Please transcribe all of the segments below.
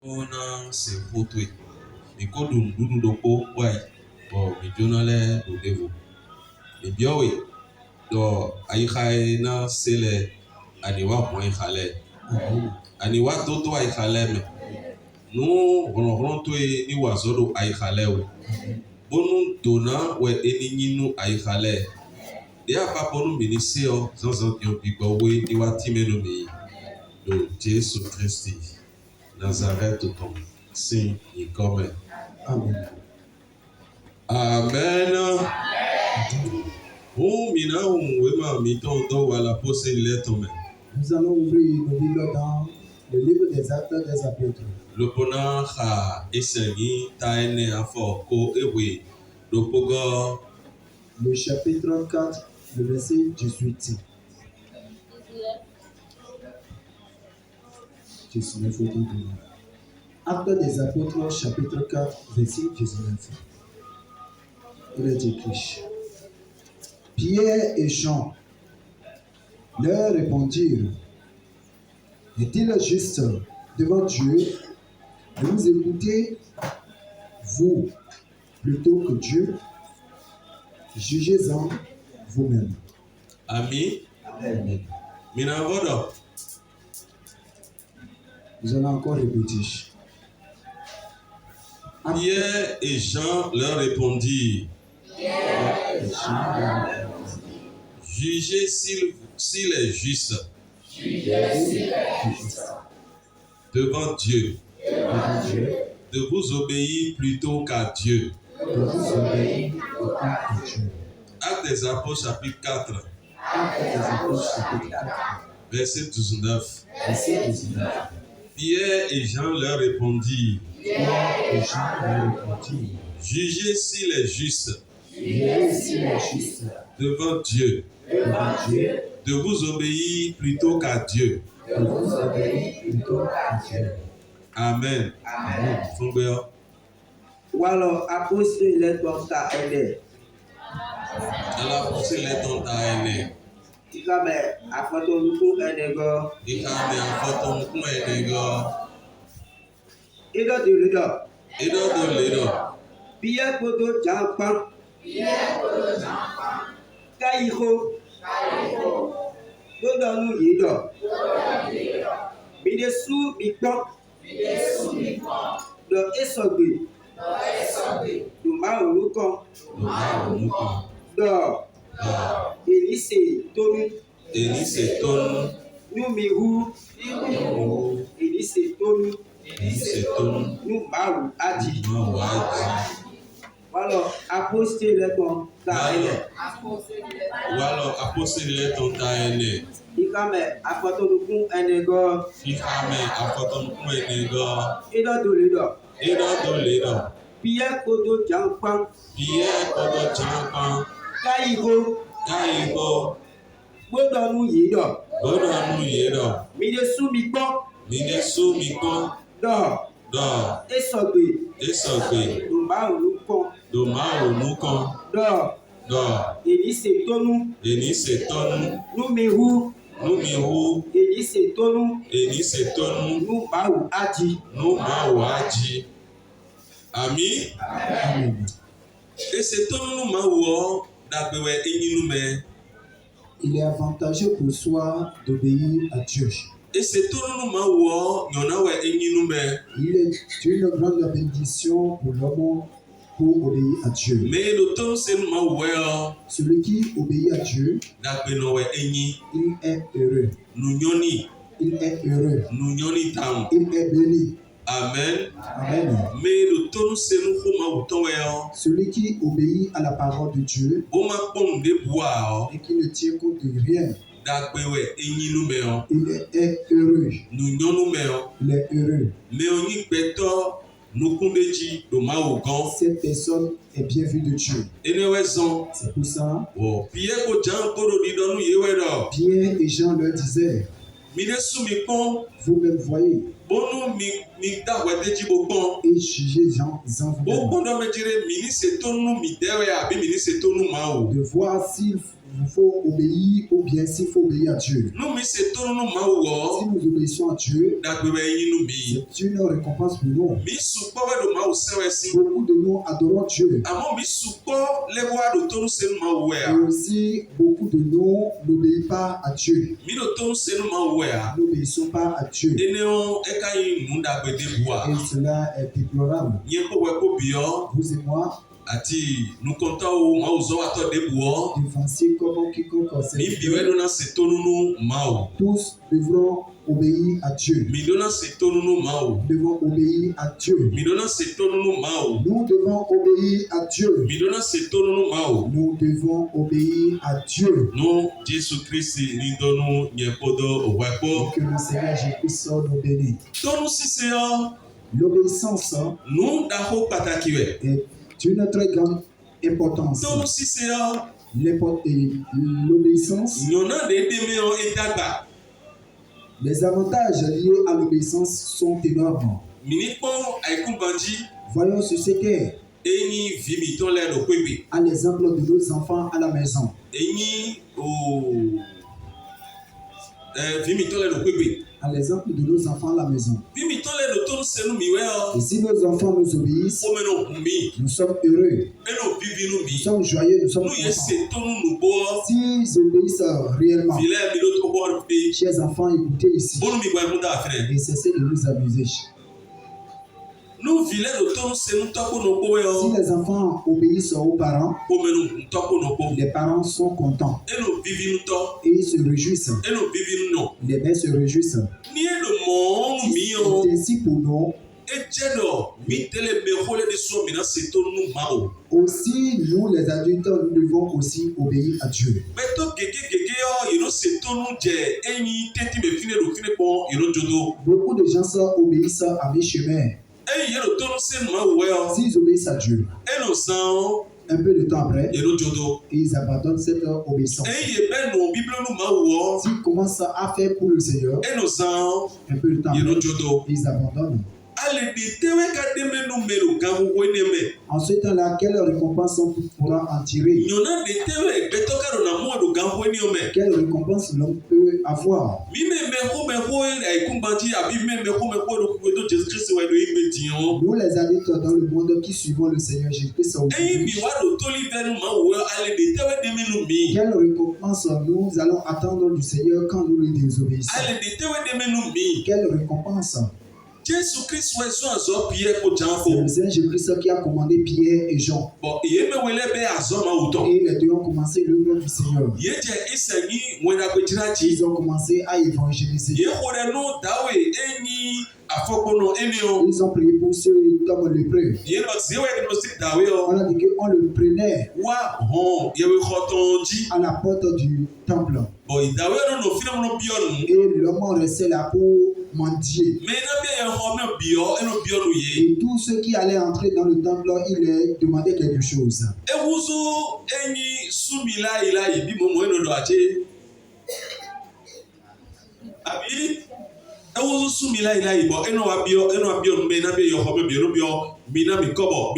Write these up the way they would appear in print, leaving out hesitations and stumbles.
Ona se fotoe. Miko dum dudu doko wai. Bo mi jona le do devo. Mi biowe. Do aikai na sele aniwa mo aikale. Aniwa toto aikale me. No ron to e ni wazodo aikale we. Bonu dona we eninyinu aikale. Dia paponu miniseo zanzan yon bigbo we ni watimeno mi. Do Jesu Christi. Nazareth ton signe et comme. Amen. Amen. Oh, mina wema miton do wala pose lettre. Nous allons ouvrir nos Bibles dans le livre des Actes des Apôtres. Le pona ha esengi taene afo ko ewe do pogo. Le chapitre 4, le verset 18. 19 au 19. Actes des Apôtres, chapitre 4, verset 19. Il est écrit: Pierre et Jean leur répondirent: Est-il juste devant Dieu de vous écouter, vous, plutôt que Dieu? Jugez-en vous-même. Ami. Amen. Mina vodo. Nous allons encore répéter. Pierre et Jean leur répondirent: Jugez s'il est juste devant Dieu de vous obéir plutôt qu'à Dieu. Actes des Apôtres chapitre 4 verset 19. Pierre et Jean leur répondirent: Jugez s'il est juste devant Dieu de vous obéir plutôt qu'à Dieu. Amen. Amen. Walo apostol le tonta ene. Ala apostol le tonta ene. Ikabe afoto luku ene go. Ikabe afoto luku ene go. Ido do ledo. Pierre poto jampan. Kaiko. Godonu yido. Bidesu bikpon. Do esogbe. Duma olukan. Do. Elise tonu. Numihu. Elise tonu. Numaru aji. Walo apostol le ton ta ene. Ikame afotolukun ene go. Ido do ledo. Pierre kodo jampan. Kaiko. Gbodonu yido. Midesu mikpon. Do. Esogbe. Duma olukan. Do. Elise tonu. Numihu. Elise tonu. Numaru aji. Ami. Ese tonu numaru dagbewe enyinume. Il est avantageux pour soi d'obéir à Dieu. Il est une grande bénédiction pour l'homme pour obéir à Dieu. Celui qui obéit à Dieu, il est heureux. Il est heureux. Il est béni. Amen. Amen. Celui qui obéit à la parole de Dieu et qui ne tient compte de rien, il est heureux. Il est heureux. Cette personne est bien vue de Dieu. C'est pour ça Pierre et Jean leur disaient: vous-même voyez et jugez-en vous-même de voir s'il il faut obéir ou bien s'il faut obéir à Dieu. Nous mi se tonu nu ma wo. Si nous obéissons à Dieu, Dagbe be yin nu mi. c'est une récompense pour nous. Mi supo we do ma wo sewe si. Beaucoup de nous adorons Dieu. Amo mi supo le wa do tonu se nu ma wo Et ya. aussi, beaucoup de nous n'obéissent pas à Dieu. Mi do tonu se nu ma wo ya. Nous n'obéissons pas à Dieu. Ene o e ka yin nu dagbe de bua. Et cela est déplorable. Yen ko we ko bio. Vous et moi, Ati nu konta o ma wo zo ato de buo. défensez comme quiconque Mi biwe do na se tonu nu ma wo. tous devront obéir à Dieu. Mi do na se tonu nu ma wo. Nous devons obéir à Dieu. Mi do na se tonu nu ma wo. Nous devons obéir à Dieu. Mi do na se tonu nu ma wo. Nous devons obéir à Dieu. No Jesu Kristi ni donu nye podo o wa Et po. que le Seigneur Jésus nous bénisse. Tonu sise yo. L'obéissance Nu da ho pataki we. est d'une très grande importance. Tonu sise yo. L'obéissance, Nyona de deme yo e dagba. les avantages liés à l'obéissance sont énormes. Mini pon aikun banji. Voyons sur ce qu'est Eni vimi ton le do kwebe. à l'exemple de nos enfants à la maison. Eni o vimi ton le do kwebe. À l'exemple de nos enfants à la maison. Vimi ton le do tonu senu mi we Et yo. si nos enfants nous obéissent, O meno mi. nous sommes heureux, Eno vivi nu nous mi. sommes joyeux, nous sommes Nu ye contents. se tonu nu bo. S'ils obéissent réellement, Vile mi do to bo pe. chers enfants, écoutez ici Bonu mi gba mu da afre. et cessez de nous amuser. Nu vile do tonu senu toko no bo Si yo. les enfants obéissent aux parents, O menu toko no bo. les parents sont contents Eno vivi nu to. et ils se réjouissent. Eno vivi nu no. Les mères se réjouissent. Ni eno mo mi yo. C'est ainsi pour nous. Ejedo mi tele me hole de so mi na se tonu nu ma o. Aussi, nous les adultes, nous devons aussi obéir à Dieu. Beto gege yo you know se tonu je enyi teti be fine do fine pon you know jodo. Beaucoup de gens obéissent à mes chemins. Eyi ye do tonu se ma wo yo. S'ils obéissent à Dieu, Eno san un peu de temps après, you know jodo. ils abandonnent cette obéissance. Eyi ye be no bible nu ma wo. S'ils commencent à faire pour le Seigneur, Eno san un peu de temps you know après, jodo. ils abandonnent. Ale de tewe ka de me nu me lo ga wo ne me. En ce temps-là, quelle récompense on pourra en tirer? Nyona de tewe beto ka do na mo do ga wo ne me. Quelle récompense l'homme peut avoir? Mi me ho e kumbanji abi me ho do ku do Jesus Christ wa do igbe ti on. Nous, les adultes dans le monde qui suivons le Seigneur Jésus-Christ, Eyi mi wa do toli venu ma wo ale de tewe de me nu mi. quelle récompense nous allons attendre du Seigneur quand nous lui désobéissons? Ale de tewe de me nu mi. Quelle récompense? Jésus Christ wa so azo Pierre ko C'est janfo. le Seigneur Jésus-Christ qui a commandé Pierre et Jean. Bon, ye me wele be azo ma uto. Et les deux ont commencé l'œuvre du Seigneur. Ye je isani wena ko jiraji. Ils ont commencé à évangéliser. Ye hore no dawe eni afokono eni o. Ils ont prié pour ceux comme lépreux. Ye no se we no se dawe o. On a dit qu'on le prenait Wa hon ye we khotonji. à la porte du temple. Bon, dawe no fina no bionu. Et l'homme restait là pour mendier. Me na be ye ho me bio eno bionu ye. Et tous ceux qui allaient entrer dans le temple, ils leur demandaient quelque chose. E wuzu eni sumila ila ibi momo eno do aje. Abi ewuzu sumila ila ibo eno wa bio me na be yo ho me bio mi na mi kobo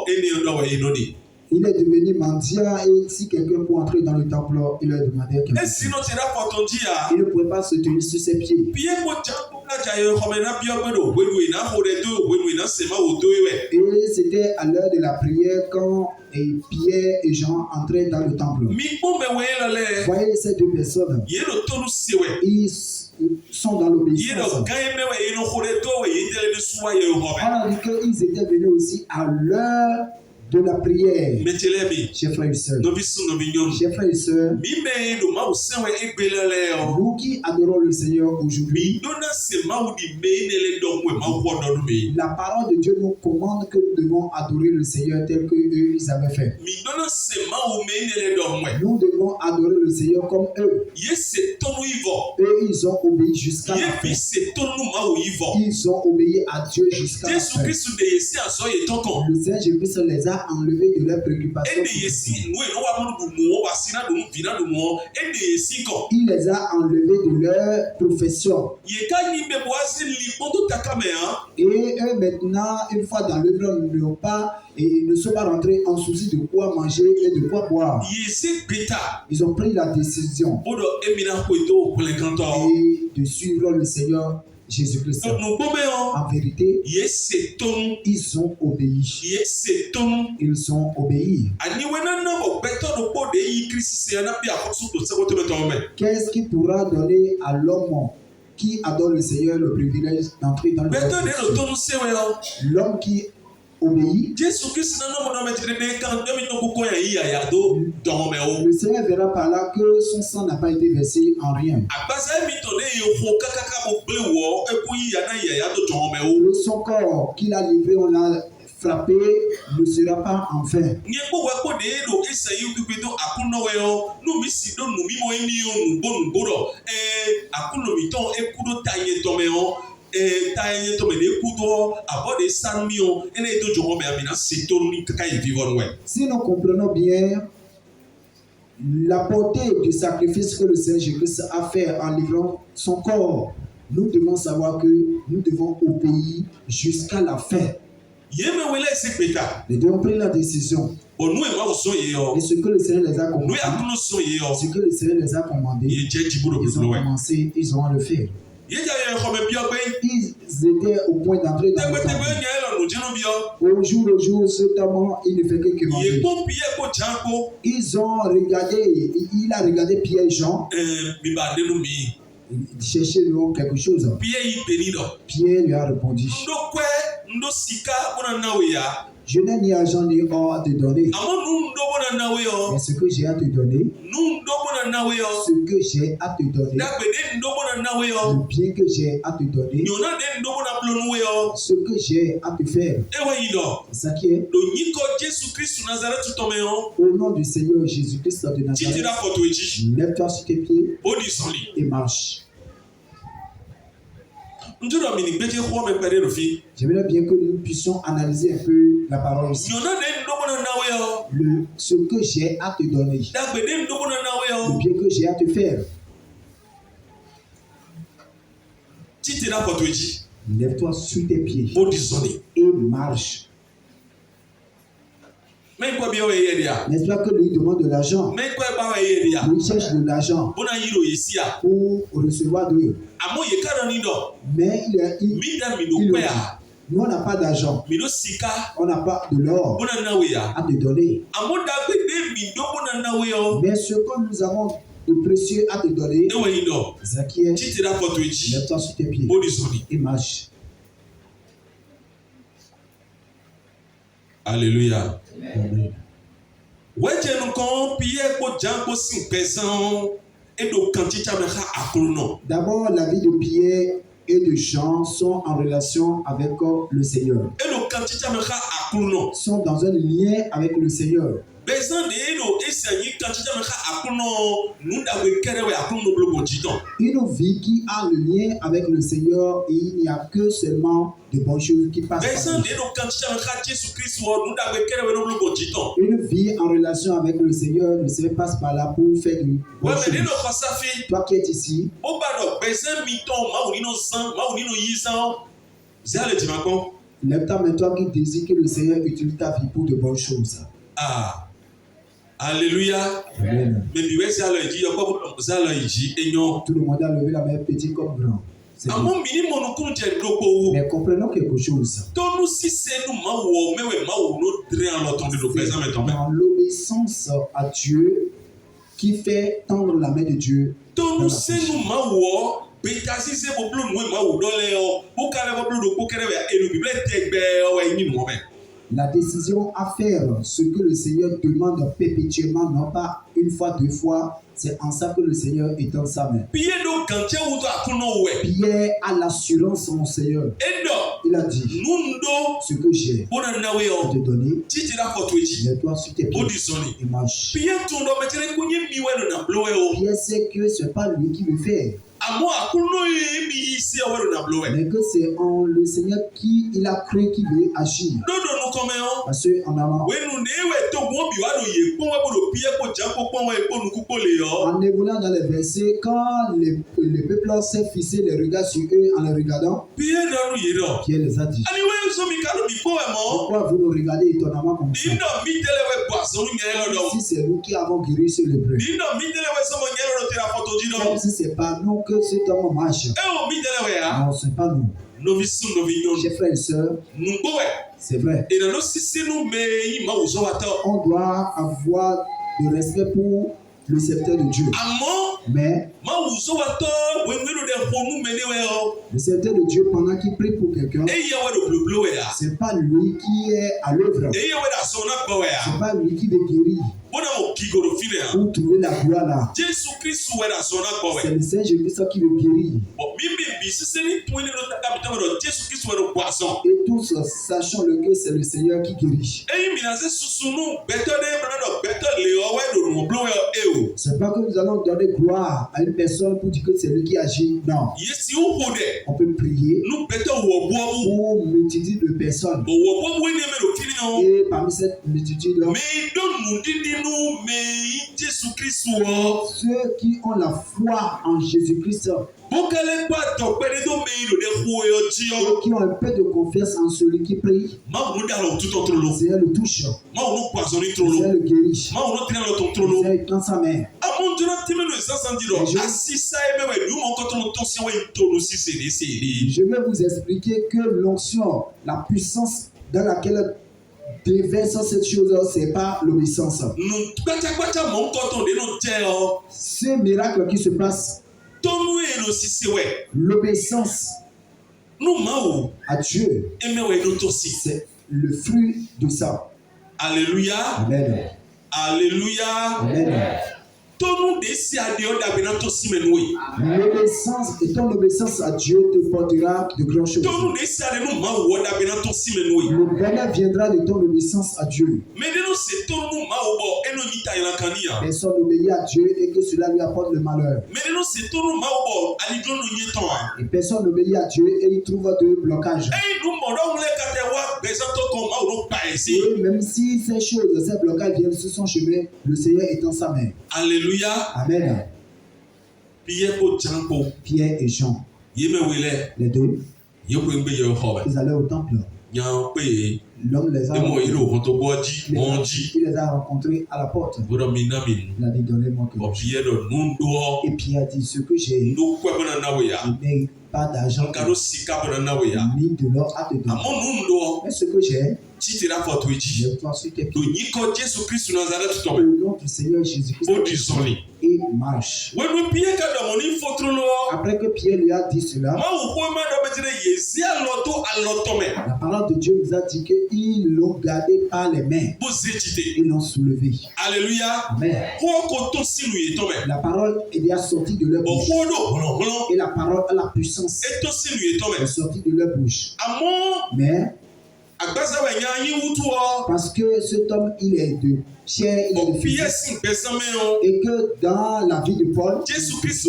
eni ndo wa eno di. Il est devenu mendiant et si quelqu'un peut entrer dans le temple, il leur demandait quelque E chose. sino ti da fotonji ya. Il ne pouvait pas se tenir sur ses pieds. Pie mo jampo ka ja yo ho me na bio gbedo wenu ina ho de do wenu ina sema wo do we. Et c'était à l'heure de la prière quand Pierre et Jean entraient dans le temple. Mi mo me we lele. Voyez ces deux personnes, Ye no tonu sewe. ils sont dans Ye l'obéissance. no gaye me we ino ho de do we ye dele de suwa ye ho me. On a dit qu'ils étaient venus aussi à l'heure de la prière. Metelebi. Chers frères et sœurs, No bisu no binyom. chers frères et sœurs, Mi me do ma usewe egbelele o. nous qui adorons le Seigneur aujourd'hui, Dona se maudi meinele dongwe mawodo me. la parole de Dieu nous commande que nous devons adorer le Seigneur tel que eux ils avaient fait. Mi dona se mau meinele dongwe. Nous devons adorer le Seigneur comme eux. Yese tonu ivo. Eux, ils ont obéi jusqu'à la Ye fin. bi se tonu mau ivo. Ils ont obéi à Dieu jusqu'à la Jésus fin. Christ de yesi aso ye toko. Le Seigneur Jésus les a a enlevé de leurs préoccupations. Il les a enlevés de leur profession. Et eux maintenant, une fois dans l'œuvre, ils ne sont pas rentrés en souci de quoi manger et de quoi boire. Ils ont pris la décision de suivre le Seigneur Jésus-Christ. En vérité, ils ont obéi. Ils ont obéi. Qu'est-ce qui pourra donner à l'homme qui adore le Seigneur le privilège d'entrer dans le royaume? L'homme qui obéit, le Seigneur verra par là que son sang n'a pas été versé en rien. Son corps qu'il a livré, on l'a frappé, ne sera pas en vain. Si nous comprenons bien la portée du sacrifice que le Seigneur Jésus-Christ a fait en livrant son corps, nous devons savoir que nous devons obéir jusqu'à la fin. Nous devons prendre la décision. Et ce que le Seigneur les a commandé, ils ont commencé, ils ont le faire. Ils étaient au point d'entrer dans le temple. Au jour, cet homme, il ne fait que manger. Ils ont regardé, il a regardé Pierre et Jean. Il cherchait quelque chose. Pierre lui a répondu: je n'ai ni argent ni or à te donner. Mais ce que j'ai à te donner, le bien que j'ai à te donner, ce que j'ai à te faire. C'est ça qui est. Au nom du Seigneur Jésus-Christ de Nazareth, lève-toi sur tes pieds et marche. J'aimerais bien que nous puissions analyser un peu la parole ici. Ce que j'ai à te donner, le bien que j'ai à te faire. Lève-toi sur tes pieds et marche. N'est-ce pas que lui demande de l'argent? Lui cherche de l'argent pour recevoir de lui. Mais il dit, nous on n'a pas d'argent, on n'a pas de l'or à te donner. Mais ce que nous avons de précieux à te donner, c'est qui est. Lève-toi sur tes pieds et marche. Alléluia. Amen. D'abord, la vie de Pierre et de Jean sont en relation avec le Seigneur. Sont dans un lien avec le Seigneur. Une vie qui a le lien avec le Seigneur, et il n'y a que seulement de bonnes choses qui passent par lui. Une vie en relation avec le Seigneur ne se passe pas là pour faire du bonnes choses. Toi qui es ici, lève-toi maintenant qui désire que le Seigneur utilise ta vie pour de bonnes choses. Ah. Alléluia. Amen. Tout le monde a levé la main, petit comme grand. Mais comprenons quelque chose. Dans l'obéissance à Dieu qui fait tendre la main de Dieu. La décision à faire ce que le Seigneur demande perpétuellement, non pas une fois, deux fois, c'est en ça que le Seigneur étend sa main. Pierre a l'assurance en Seigneur. Il a dit, ce que j'ai à te donner, lève-toi sur tes pieds et marche. Pierre sait que ce n'est pas lui qui le fait. Mais que c'est en le Seigneur qui il a cru qu'il veut agir. Parce qu'en allant, en évoluant dans les versets, quand le peuple s'est fixé les regards sur eux en les regardant, Pierre les a dit, pourquoi vous nous regardez étonnamment comme ça? Si c'est nous qui avons guéri ce lépreux, comme si c'est pas nous que cet homme marche. Non, c'est pas nous. Chers frères et sœurs, c'est vrai. On doit avoir du respect pour le sceptre de Dieu. Mais le sceptre de Dieu, pendant qu'il prie pour quelqu'un, c'est pas lui qui est à l'œuvre. C'est pas lui qui veut guérir. Pour trouver la gloire là. C'est le Seigneur Jésus qui veut guérir. Et tous sachant que c'est le Seigneur qui guérit. C'est pas que nous allons donner gloire à une personne pour dire que c'est lui qui agit. Non. On peut prier pour une multitude de personnes. Et parmi cette multitude, ceux qui ont la foi en Jésus-Christ, et qui ont un peu de confiance en celui qui prie, le Seigneur le touche, le Seigneur le guérit, le Seigneur tend sa main. Je vais vous expliquer que l'onction, la puissance dans laquelle déverse cette chose, c'est pas l'obéissance. Ce miracle qui se passe, l'obéissance à Dieu, c'est le fruit de ça. Alléluia. Amen. Alléluia. Amen. L'obéissance et ton obéissance à Dieu te portera de grandes choses. Le bonheur viendra de ton obéissance à Dieu. Personne n'obéit à Dieu et que cela lui apporte le malheur. Et personne n'obéit à Dieu et il trouve de blocages. Et même si ces choses, ces blocages viennent sur son chemin, le Seigneur étend sa main. Alléluia. Amen. Pierre et Jean, les deux, ils allaient au temple. L'homme les a rencontrés à la porte. Il a dit, donnez-moi quelque chose. Et Pierre a dit, ce que j'ai, il n'est pas d'argent ni de l'or à te donner. Mais ce que j'ai, je t'en suis tes pieds. Le nom du Seigneur Jésus-Christ. Et marche. Après que Pierre lui a dit cela, la parole de Dieu nous a dit qu'ils l'ont gardé par les mains. Ils l'ont soulevé. Alléluia. Amen. La parole est sortie de leur bouche. Et la parole a la puissance est sortie de leur bouche. Mais parce que cet homme, il est de chair, il est de physique. Et que dans la vie de Paul, Jésus-Christ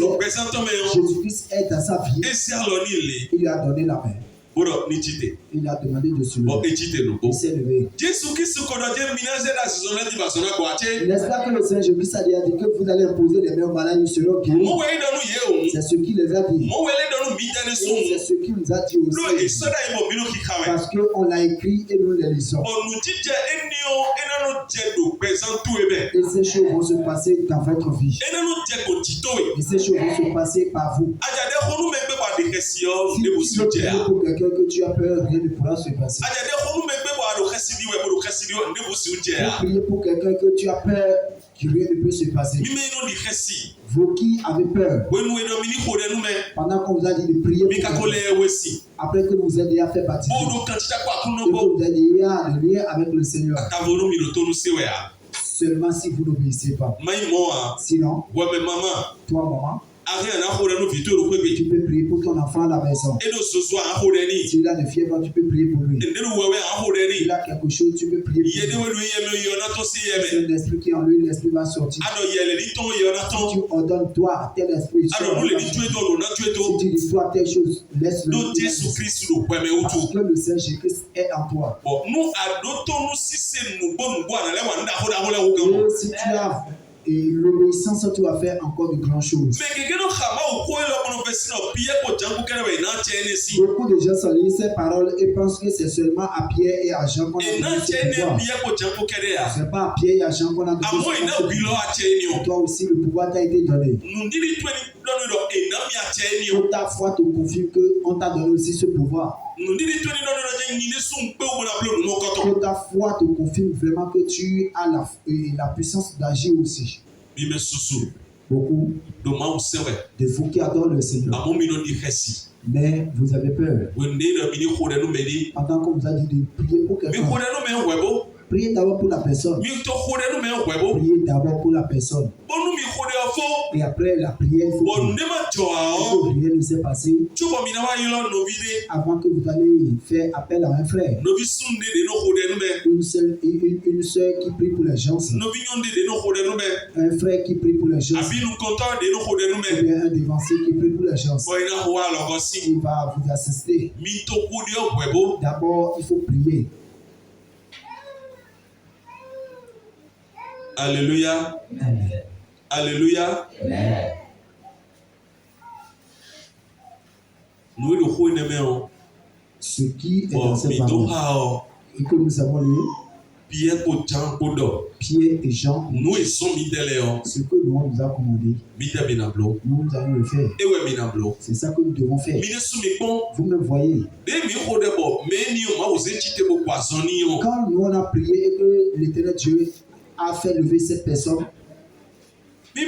est dans sa vie. Il lui a donné la main. Il a demandé de se lever. Il s'est levé. N'est-ce pas que le Seigneur Jésus a dit que vous allez imposer les mains aux malades, ils seront guéris? C'est ce qu'il les a dit. Et c'est ce qu'il nous a dit aussi. Parce qu'on l'a écrit et nous les lisons. Et ces choses vont se passer dans votre vie. Et ces choses vont se passer par vous. Si tu pries pour quelqu'un que tu as peur, rien ne pourra se passer. Priez pour quelqu'un que tu as peur, que rien ne peut se passer. Vous qui avez peur, pendant qu'on vous a dit de prier pour quelqu'un, après que vous ayez déjà fait baptiser, et que vous ayez déjà le lien avec le Seigneur, seulement si vous n'obéissez pas. Sinon, toi maman, Tu peux prier pour ton enfant à la maison. S'il a une fièvre, tu peux prier pour lui. S'il a quelque chose, tu peux prier pour lui. C'est un esprit qui est en lui, l'esprit va sortir. Si tu ordonnes toi à tel esprit, si tu dis toi telle chose, laisse-le. Parce que le Seigneur Jésus-Christ est en toi. Et si tu as l'obéissance, tu vas faire encore de grandes choses. Beaucoup de gens sont liés ces paroles et pensent que c'est seulement à Pierre et à Jean qu'on a donné ce pouvoir. C'est pas à Pierre et à Jean qu'on a donné ce pouvoir. Toi aussi, le pouvoir t'a été donné. Toute ta foi te confirme qu'on t'a donné aussi ce pouvoir. Que ta foi te confirme vraiment que tu as la puissance d'agir aussi. Beaucoup de vous qui adorent le Seigneur, mais vous avez peur. Pendant qu'on vous a dit de prier pour quelqu'un, priez d'abord pour la personne. Priez d'abord pour la personne. Et après la prière, il faut que rien ne s'est passé avant que vous allez faire appel à un frère. Une soeur qui prie pour les gens. Un frère qui prie pour les gens. Ou bien un dévancier qui prie pour les gens. Il va vous assister. D'abord, il faut prier. Alléluia. Amen. Alléluia. Amen. Ce qui est dans cette parole et que nous avons lu, Pierre et Jean, ce que nous nous a commandé, nous allons le faire. C'est ça que nous devons faire. Vous me voyez. Quand nous on a prié et que l'Éternel Dieu a fait lever cette personne, et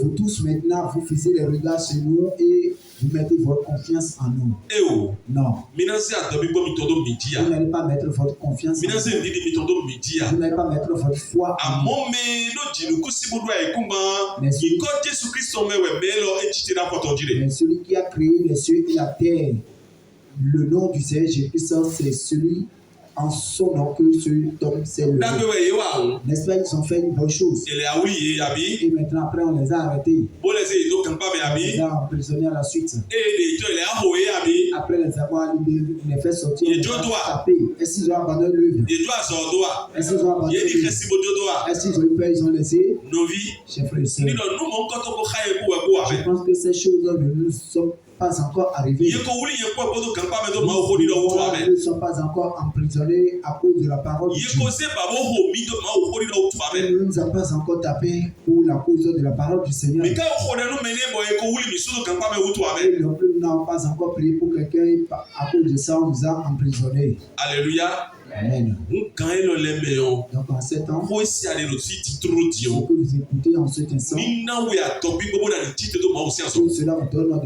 vous tous maintenant vous fixez les regards sur nous et vous mettez votre confiance en nous. Non. Vous n'allez pas mettre votre confiance en nous. Vous n'allez pas mettre votre foi en nous. Mais celui qui a créé les cieux et la terre, le nom du Seigneur Jésus-Christ, c'est celui en son nom que cet homme s'est levé. N'est-ce pas, ils ont fait une bonne chose. Et maintenant, après, on les a arrêtés. On les a emprisonnés à la suite. Après les avoir libérés, les fait sortir, on les a tapés. Est-ce qu'ils ont abandonné l'œuvre? Est-ce qu'ils ont abandonné l'œuvre? Est-ce qu'ils ont eu peur, ils ont laissé? Chers frères et sœurs, je pense que ces choses ne nous sont pas encore arrivées. Nous ne sommes pas encore emprisonnés à cause de la parole de Dieu. Nous ne nous avons pas encore tapé pour la cause de la parole du Seigneur. Et non plus, nous n'avons pas encore prié pour quelqu'un et à cause de ça, on nous a emprisonnés. Alléluia. Amen. Donc en ce temps, ce que vous écoutez en cet instant, cela vous donne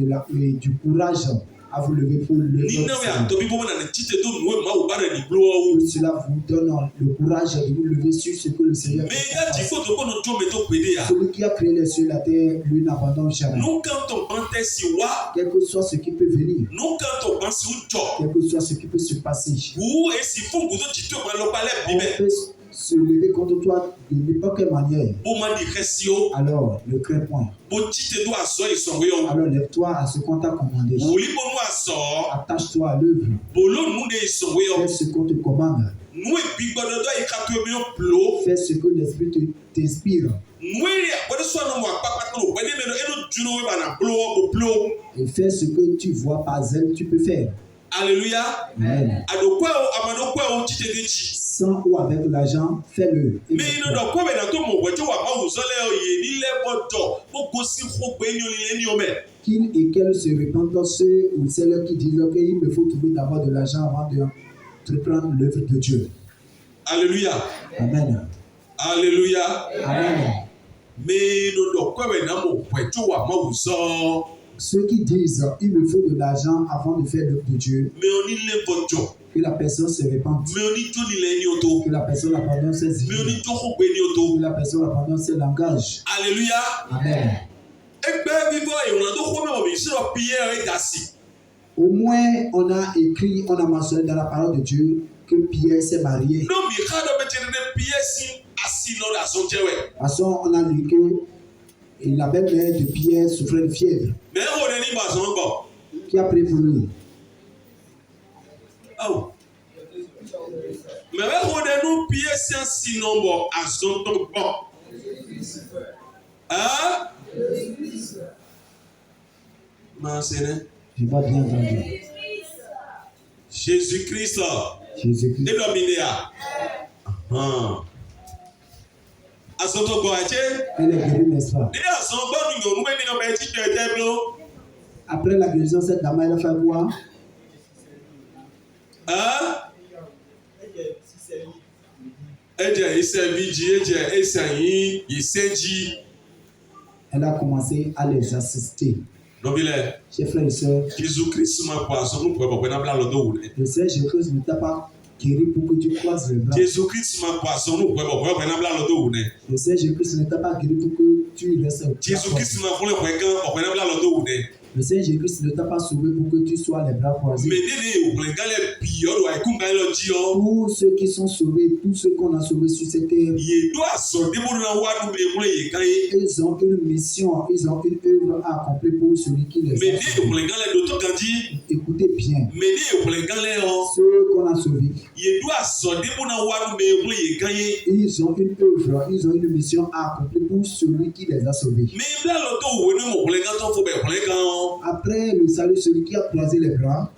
du courage à vous lever pour le Seigneur. Cela vous donne le courage de vous lever sur ce que le Seigneur fait. Celui qui a créé les cieux et la terre, lui n'abandonne jamais. Quel que soit ce qui peut venir, quel que soit ce qui peut se passer, on peut se lever contre toi de n'importe quelle manière. Alors, ne crains point. Alors, lève-toi à ce qu'on t'a commandé. Attache-toi à l'œuvre. Fais ce qu'on te commande. Fais ce que l'Esprit t'inspire. Et fais ce que tu vois par zèle, tu peux faire. Alléluia. Amen. Sans ou avec l'argent, fais-le. Qu'il et qu'elle se répandent ceux ou celles qui disent qu'il me faut trouver d'abord de l'argent avant de prendre l'œuvre de Dieu. Alléluia. Amen. Alléluia. Amen. Ceux qui disent il me faut de l'argent avant de faire l'œuvre de Dieu, Que la personne se répande. Que la personne abandonne ses idées. Que la personne abandonne ses langages. Alléluia. Amen. Au moins, on a écrit, on a mentionné dans la parole de Dieu que Pierre s'est marié. De toute façon, on a lu que la belle-mère de Pierre souffrait de fièvre. Qui a prié pour lui? Oh. Mais nous Pierre si nombre à son bon. Hein? Je n'ai pas bien entendu. Jésus-Christ. Jésus-Christ. Elle est guérie, n'est-ce pas? Après la guérison, cette dame, elle a fait quoi? Hein? Elle a commencé à les assister. Chers frères et sœurs, le Seigneur Jésus-Christ ne t'a pas guéri pour que tu croises les bras. Le Seigneur Jésus-Christ ne t'a pas guéri pour que tu restes au Le Seigneur Jésus-Christ ne t'a pas sauvé pour que tu sois les bras croisés. Tous ceux qui sont sauvés, tous ceux qu'on a sauvés sur cette terre, ils ont une mission, ils ont une œuvre à accomplir pour celui qui les a sauvés. Écoutez bien, ceux qu'on a sauvés, ils ont une œuvre, ils ont une mission à accomplir pour celui qui les a sauvés. Après le salut, celui qui a croisé les bras,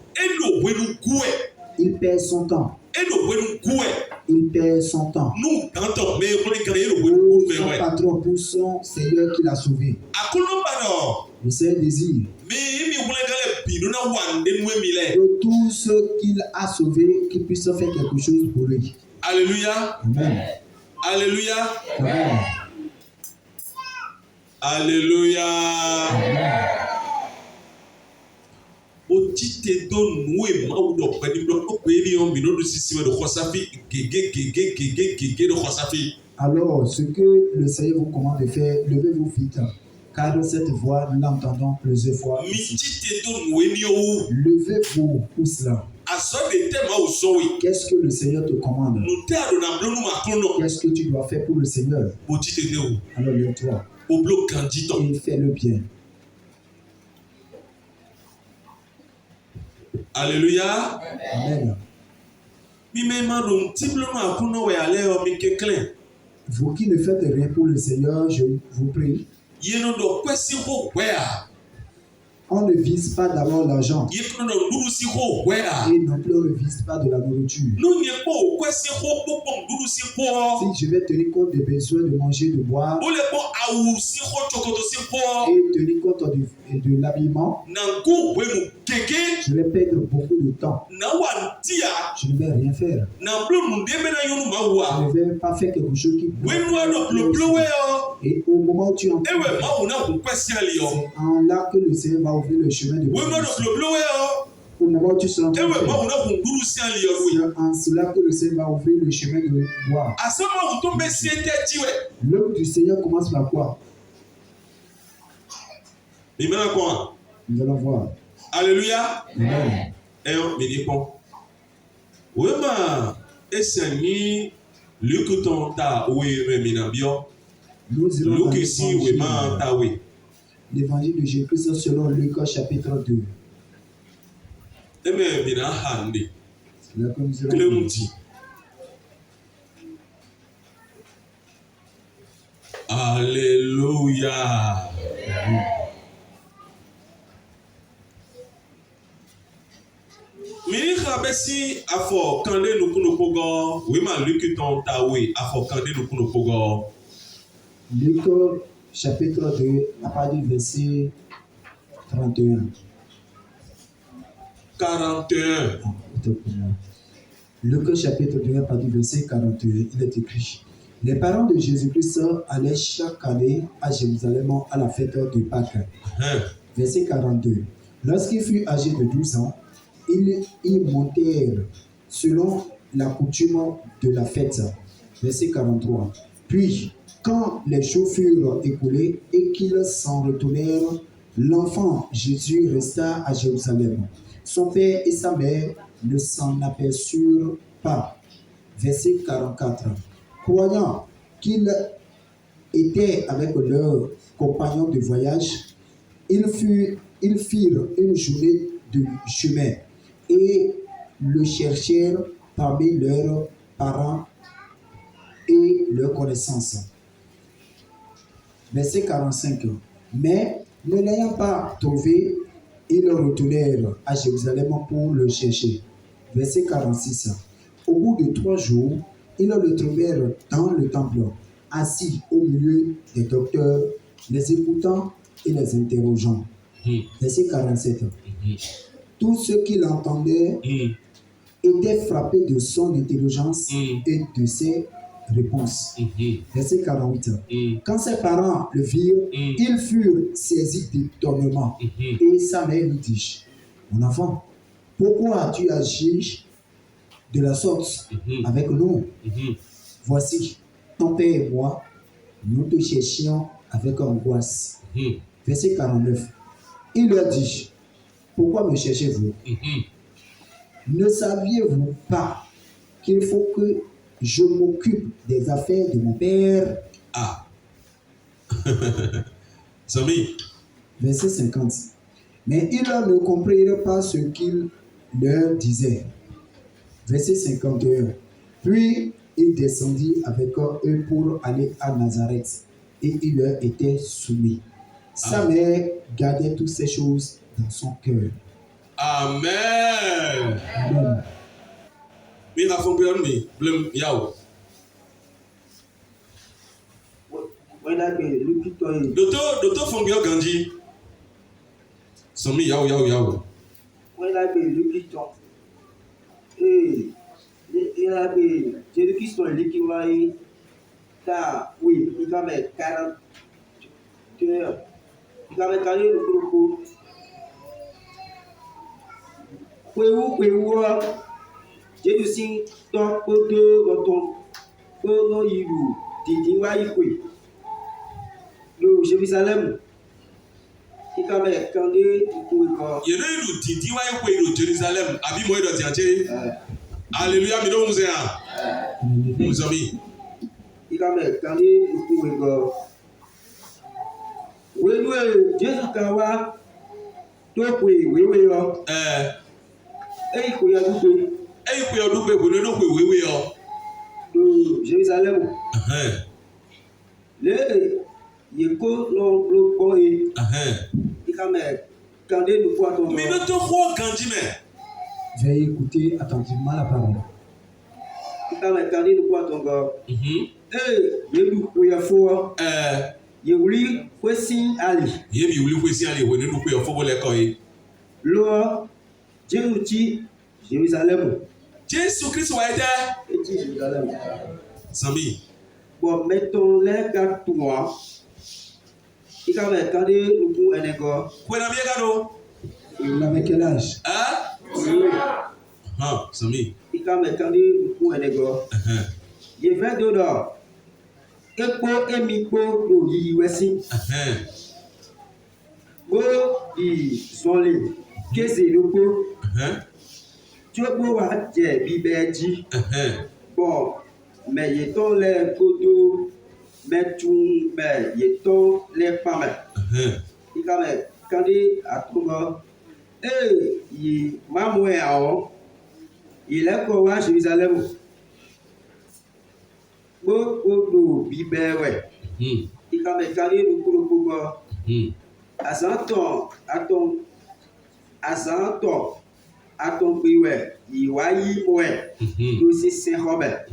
il perd son temps. Il perd son temps. Pour son patron, pour son Seigneur qui l'a sauvé. Le Seigneur désire que tous ceux qu'il a sauvés, qu'ils puissent faire quelque chose pour lui. Alléluia. Amen. Alléluia. Amen. Alléluia. Amen. Alors, ce que le Seigneur vous commande de faire, levez-vous vite, car cette voix, nous l'entendons plusieurs fois. Levez-vous pour cela. Qu'est-ce que le Seigneur te commande? Qu'est-ce que tu dois faire pour le Seigneur? Alors, lève-toi et fais-le bien. Alléluia. Amen. Vous qui ne faites rien pour le Seigneur, je vous prie. On ne vise pas d'abord l'argent. Et non plus on ne vise pas de la nourriture. Si je vais tenir compte des besoins de manger, de boire, et tenir compte de l'habillement, je vais perdre beaucoup de temps. Je ne vais rien faire. Je ne vais pas faire quelque chose qui et au moment où tu en fais, c'est en là que le Seigneur va ouvrir le chemin de bénédiction. Au moment où tu seras en train de faire, c'est en cela que le Seigneur va ouvrir le chemin de boire. L'œuvre du Seigneur commence par quoi? Nous allons voir. Alléluia. Amen. Nous irons dans l'évangile de Jésus-Christ selon Luc chapitre 2. C'est là que nous irons. Alléluia. Ministre Bessi afo kande nukuno pogo wema Luc ton tawe afo kande nukuno pogo. Luc chapitre 2 à partir du verset 31. 41. Luc chapitre 2 à partir du verset 41, il est écrit: les parents de Jésus-Christ allaient chaque année à Jérusalem à la fête de Pâques. Verset 42. Lorsqu'il fut âgé de 12 ans, ils y montèrent selon la coutume de la fête. Verset 43. Puis, quand les jours furent écoulés et qu'ils s'en retournèrent, l'enfant Jésus resta à Jérusalem. Son père et sa mère ne s'en aperçurent pas. Verset 44. Croyant qu'ils étaient avec leurs compagnons de voyage, ils firent une journée de chemin et le cherchèrent parmi leurs parents et leurs connaissances. Verset 45. Mais ne l'ayant pas trouvé, ils retournèrent à Jérusalem pour le chercher. Verset 46. Au bout de 3 jours, ils le trouvèrent dans le temple, assis au milieu des docteurs, les écoutant et les interrogeant. Verset 47. Tous ceux qui l'entendaient étaient frappés de son intelligence et de ses réponses. Verset 48. Quand ses parents le virent, ils furent saisis d'étonnement. Et sa mère lui dit: mon enfant, pourquoi as-tu agi de la sorte avec nous? Voici, ton père et moi, nous te cherchions avec angoisse. Verset 49. Il leur dit: pourquoi me cherchez-vous? Ne saviez-vous pas qu'il faut que je m'occupe des affaires de mon père? Ah. Sami. Verset 50. Mais ils ne comprirent pas ce qu'il leur disait. Verset 51. Puis il descendit avec eux pour aller à Nazareth, et il leur était soumis. Sa mère gardait toutes ces choses dans son cœur. Amen. Amen. Docteur Fongbio Gandhi. Sami yao. Il a Jésus-Christ l'équivalent car oui, il va mettre 40 heures. Il va mettre 40 heures. Jésus ton poteau dans ton pono yibu didi wa ikwe le Jérusalem il va mettre 40 heures. Il y a eu didi wa ikwe le Jérusalem abi mo do tianche. Alléluia, mi do muse a. Musami. Il va mettre 40 heures. Oui, Jésus kawa to kwe wewe yo. Et il y a tout. De Jérusalem. Le yeko no bloco et il va mettre quand nous quoi ton. Mais ne te crois Gandhi mais. Veuillez écouter attentivement la parole. Il va mettre quand nous quoi ton gars. Yedu kuya fo. Yewuli kwesi ali. Yebi wuli kwesi ali we nenu kuya fo bole ko yi. Lo Jésus Jérusalem. Jésus Christ wa ete. Jérusalem. Sami. Bon, mettons les gars toi. Il va mettre quand nous pour un égo. Quoi na bien gado? Il avait quel âge? Sami. Il va mettre quand nous pour un égo. Il va dedans. Epo emiko do yi wesi. Bo di zonle. Keze loko. Tu wa je bibeji. Bon, mais y ton les kodo, mais tu mais y ton les femmes. Il quand même quand il a trouvé il mamoué ao. Il est quoi à Jérusalem. Bo kodo bibewe. Il quand même quand il nous pour Azanton aton biwe iwayi oe do si Saint Robert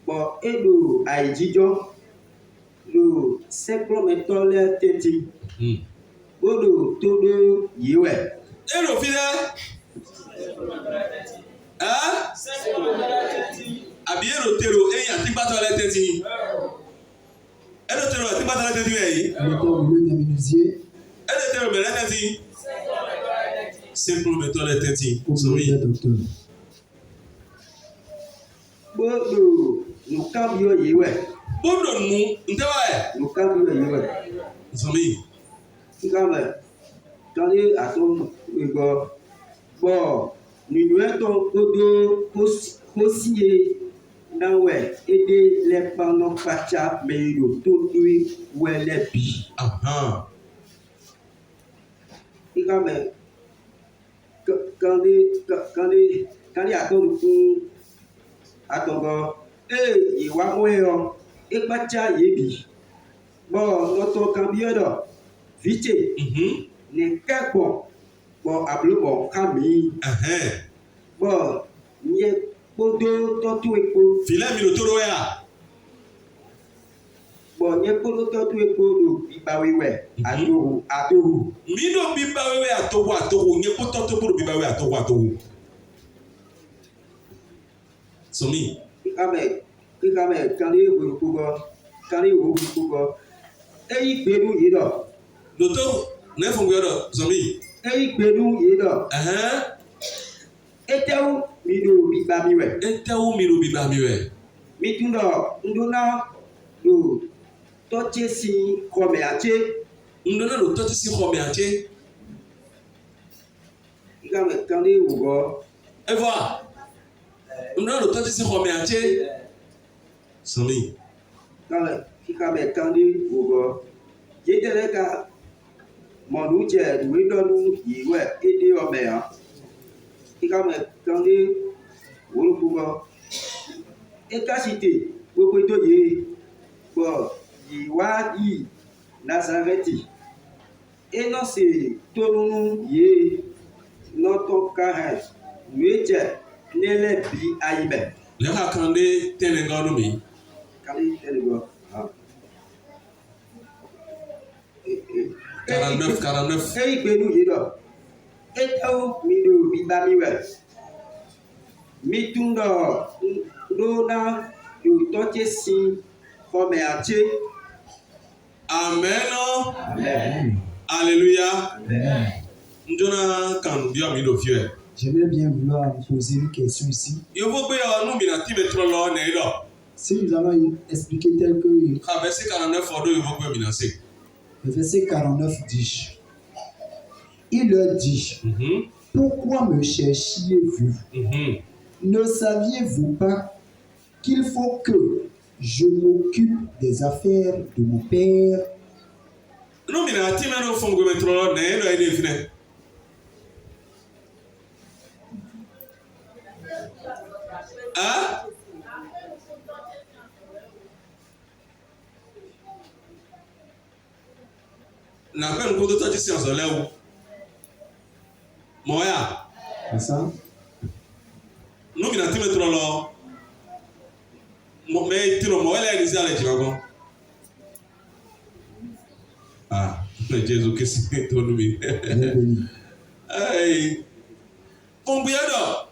bon et do aijijo do simplement tole teti bodo todo yiwe ero file abi ero tero eyan ti gba tole teti ero tero ti gba tole teti yi mettons le menuisier ero tero me teti simplement tole teti sorry docteur Bodo nous cambio yewe. Bodo nous ntewa nous cambio yewe. Zomi. Kama tani atom ego bo ni nueto bodo kosie nawe ede le pano pacha meiro to lui wele bi. Aha. Kama quand atom atongo iwa moyo pacha yebi bo noto cambio do vite ne kako bo ablo kami bo nye podo totu epo file mi lo toro ya bo nye podo totu epo do bibawewe atohu mi do bibawewe atohu nye podo totu epo do bibawewe atohu Somi kame kali wo eyi pedu yido Docteur, ne font pas zombie. Eyi pedu yido. Etewu mido bibamiwe. Etewu mido bibamiwe. Mitundo ndona do toche si kome ache. Ndona do toche si kome ache. Ikame kande ugo. Eva. Ndona do toche si kome ache. Zombie. Ikame kande ugo. Yedeleka Monuje duwedonu yiwe ede omea. Ikame kandi wolukugo. Ekasite gbogbo to ye bo yiwa yi Nazareti. Eno se tonunu ye noto kahe weje nele bi ayibe. Leka kande tenenga no mi. Kali tenenga. 49. Eyi gbenu yi do. Etewu mido bibamiwe. Mitundo ndona yo toche si kome ache. Amen. Amen. Alléluia. Amen. Ndona kan bio mi do fie. J'aimerais bien vouloir vous poser une question ici. Yo bo be o nu mi na ti metro lo na ido. Si nous allons expliquer tel que verset 49 odo yo bo be mi na se. Le verset 49 dit, il leur dit, pourquoi me cherchiez-vous? Ne saviez-vous pas qu'il faut que je m'occupe des affaires de mon père? Non, mais la team a no fongo metro na eno ide fine. Ah? Na peine pour tout ça en là où moya C'est ça? Nous mi na team metro lo mo me tiro mo wala ni sala jibago. Ah, Jésus que c'est ton numéro. Hey. Combien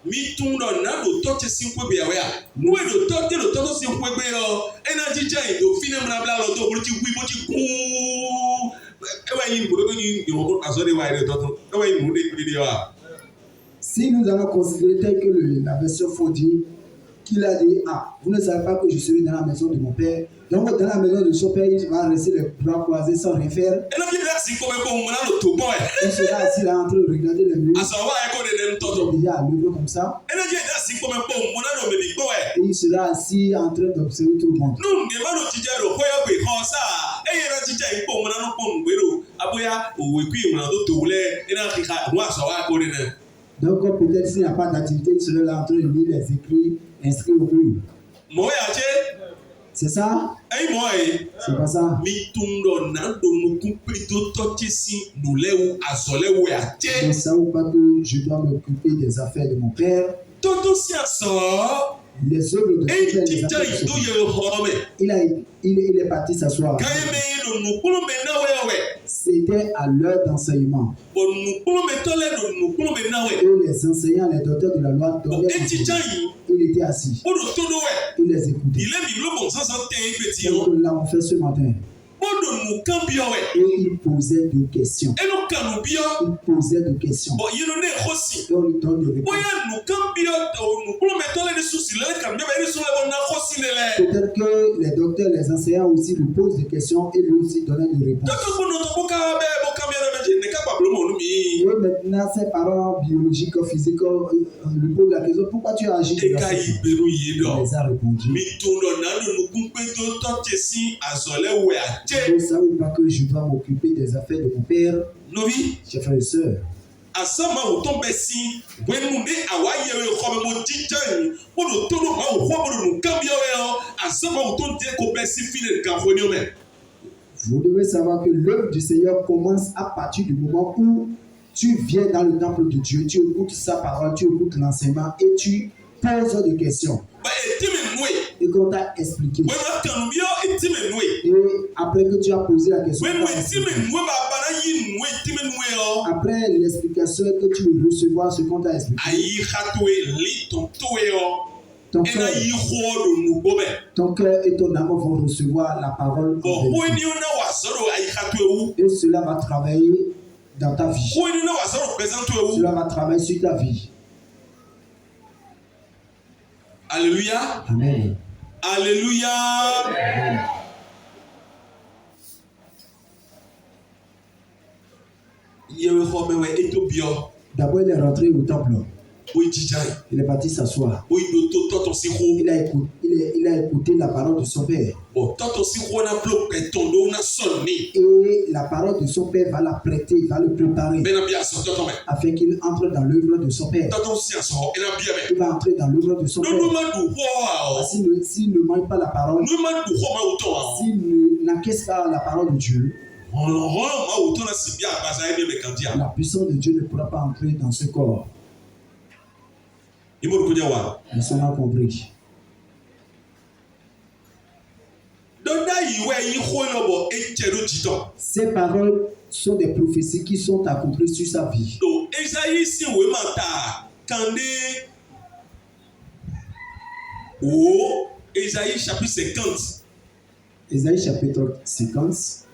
mi tundo na do toche sinkwe be ya. Mu e do toche sinkwe be yo. Energy change do fine mna bla lo to bulu ti wi bo ti ku. Ewa yin bo ni yo ko azore wa ire toto. Ewa yin mu de wa. Si nous allons considérer tel que la version Fodi qu'il a dit, ah, vous ne savez pas que je serai dans la maison de mon père. Donc dans la maison de son père, il va rester les bras croisés sans rien faire. Et il sera assis là en train de regarder les murs. Il est déjà à l'œuvre comme ça. Et il sera assis en train d'observer tout le monde. Donc peut-être s'il n'y a pas d'activité, il sera là en train de lire les écrits inscrits au mur. C'est ça? C'est pas ça. Ne savez pas que je dois m'occuper des affaires de mon père. Les œuvres de son père, les affaires de son père. Il est parti s'asseoir. C'était à l'heure d'enseignement. Et les enseignants, les docteurs de la loi donnaient il était assis. Il les écoutait. Donc là, on fait ce matin. Et il posait des questions. Il posait des questions. Et on lui donne des réponses. Peut-être que les docteurs, les enseignants aussi lui posent des questions et lui aussi donnent des réponses. Et maintenant, ses parents biologiques, physiques, lui posent la question, pourquoi tu as agi de la façon? Il les a répondu. Vous ne savez pas que je dois m'occuper des affaires de mon père, chers frères et sœurs. Vous devez savoir que l'œuvre du Seigneur commence à partir du moment où tu viens dans le temple de Dieu, tu écoutes sa parole, tu écoutes l'enseignement et tu poses des questions. Et qu'on t'a expliqué. Et après que tu as posé la question, après l'explication que tu veux recevoir ce qu'on t'a expliqué, ton cœur et ton âme vont recevoir la parole. Et cela va travailler dans ta vie. Cela va travailler sur ta vie. Alléluia. Amen. Alléluia. Amen. D'abord, il est rentré au temple. Il est parti s'asseoir. Il a écouté la parole de son père. Et la parole de son père va la prêter, il va le préparer afin qu'il entre dans l'œuvre de son père. Il va entrer dans l'œuvre de son père. S'il ne mange pas la parole, s'il n'acquiesce pas la parole de Dieu, la puissance de Dieu ne pourra pas entrer dans ce corps. Nous sommes compris. Ces paroles sont des prophéties qui sont accomplies sur sa vie. Ésaïe chapitre 50. Ésaïe chapitre 50.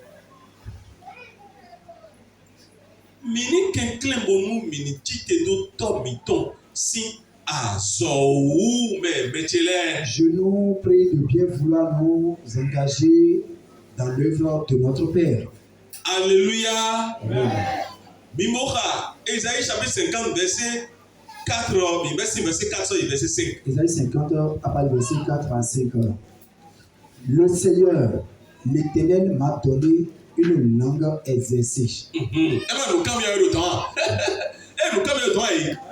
Mini kenklen bonu mini tite do to miton si azou me betele. Je nous prie de bien vouloir nous engager dans l'œuvre de notre Père. Alléluia. Mimocha, Ésaïe chapitre 50 verset 4, verset 4 et verset 5. Ésaïe 50 à partir verset 4 à 5. Le Seigneur, l'Éternel m'a donné une langue exercée. Il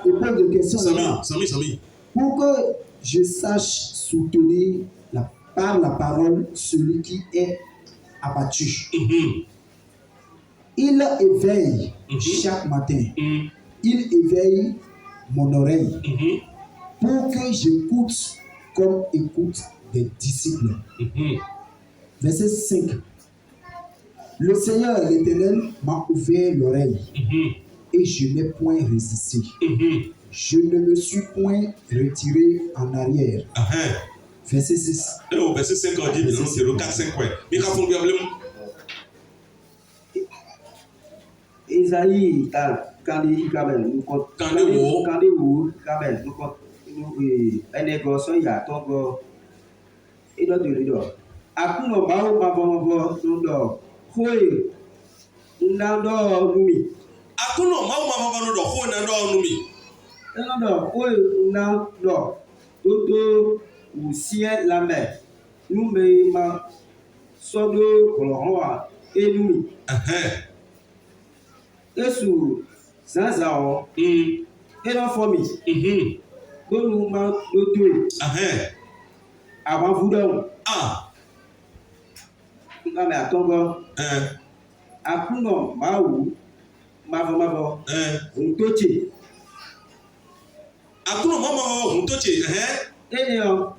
pose des questions là. Pour que je sache soutenir par la parole celui qui est abattu. Il éveille chaque matin. Il éveille mon oreille pour que j'écoute comme écoute des disciples. Verset 5. Le Seigneur l'Éternel m'a ouvert l'oreille et je n'ai point résisté. Je ne me suis point retiré en arrière. Verset 6. Verset 5, on dit 0, 4, 5. Isaïe, quand il Yesu Zanzao, et la famille, nous m'avons doté. Avant vous donc. Mais attends, après non, maou, mavo, on toche. Après non, maman, on toche. Eléon,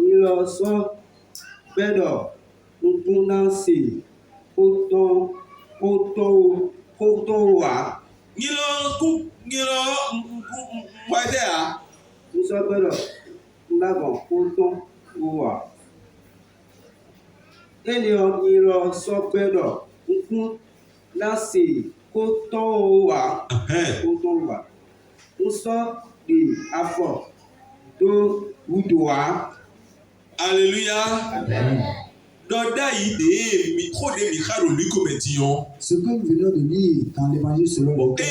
il sont bédor, on a si, autant. Wa. Ngilo waidea. Musa bero. Ndago autant wa. Elio sopero nkun lase ko ton wa o so de afọ do wudoa. Alléluia. Amen. Ce que nous venons de lire dans l'évangile selon le cœur,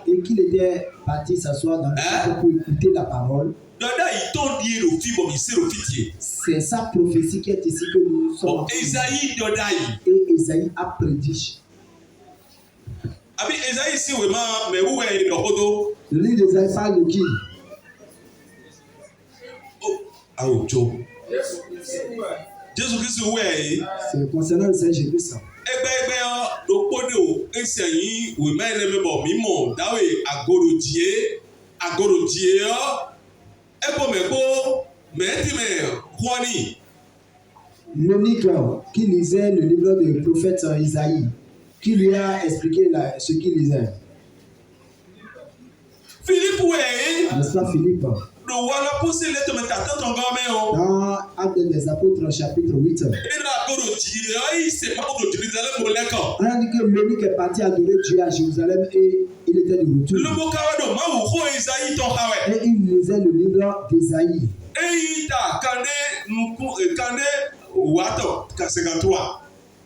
et qu'il était parti s'asseoir dans le temple pour écouter la parole, c'est sa prophétie qui est ici que nous sommes. Et Esaïe a prédit. Le livre d'Esaïe parle de qui? C'est concernant le Seigneur Jésus-Christ. L'unique qui lisait le livre du prophète Isaïe, qui lui a expliqué ce qu'il lisait. N'est-ce pas Philippe? Dans Actes des Apôtres, chapitre 8. On a dit que l'unique est parti adorer Dieu à Jérusalem et il était de retour. Et il lisait le livre d'Ésaïe.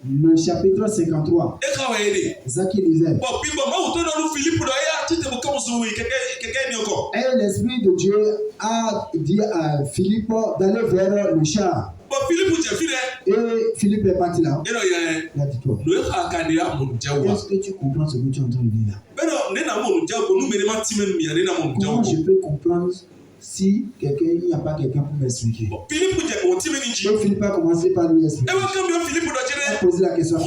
Le chapitre 53. C'est ça qu'il disait. Et l'Esprit de Dieu a dit à Philippe d'aller vers le char. Et Philippe est parti là. Il a dit toi. Est-ce que tu comprends ce que tu es en train de dire là? Comment je peux comprendre si il n'y a pas quelqu'un pour m'expliquer? Donc Philippe a commencé par lui expliquer. Il a posé la question.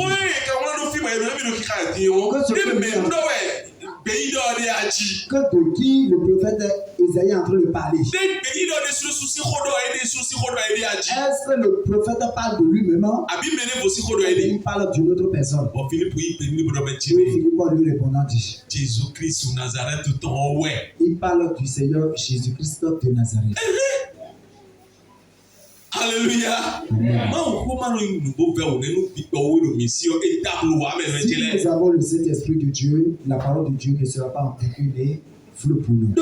Que de qui le prophète Isaïe est en train de parler? Est-ce que le prophète parle de lui-même? Il parle d'une autre personne. Philippe lui répondant dit, Jésus-Christ de Nazareth tout en ouais. Il parle du Seigneur Jésus-Christ de Nazareth. Alléluia. Si nous avons le Saint-Esprit de Dieu, la parole de Dieu ne sera pas empêchée flou pour nous.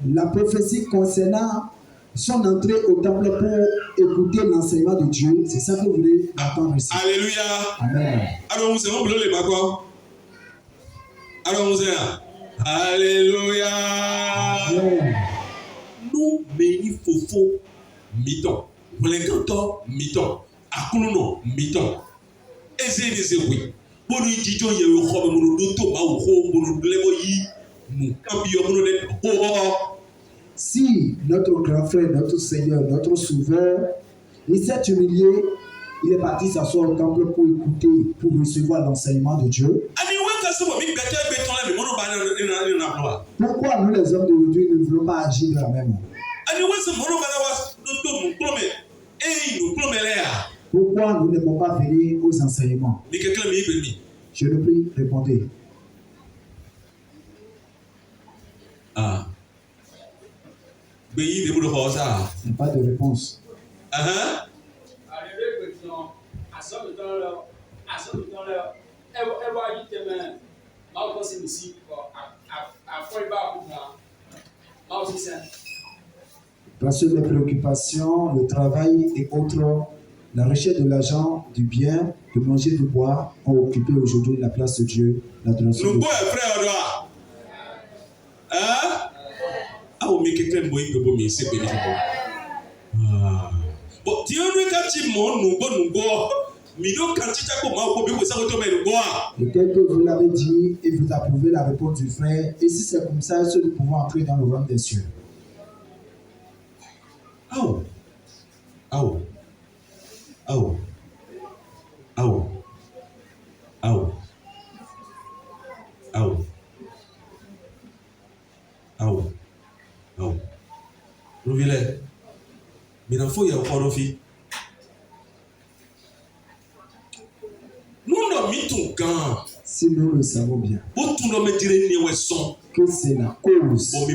La prophétie concernant son entrée au temple pour écouter l'enseignement de Dieu, c'est ça que vous voulez entendre ici. Alléluia. Amen. Alléluia. Nous bénis fofo miton. Mlenganto miton. Akununo miton. Eze oui. Bonu jijo ye yo khobe munu doto ba wo bonu lebo yi mu kambiyo munu de ho. Si notre grand frère, notre Seigneur, notre Sauveur, il s'est humilié, il est parti s'asseoir au temple pour écouter, pour recevoir l'enseignement de Dieu. Pourquoi nous les hommes d'aujourd'hui ne voulons pas agir de la même manière? Pourquoi nous ne pouvons pas venir aux enseignements? Je le prie, répondez. Il n'y a pas de réponse. Parce que les préoccupations, le travail et autres, la recherche de l'argent, du bien, de manger, de boire, ont occupé aujourd'hui la place de Dieu, l'adoration de Dieu. Et tel que vous l'avez dit et vous approuvez la réponse du frère, et si c'est comme ça, est-ce que nous pouvons entrer dans le royaume des cieux? Si nous le savons bien. que c'est la cause que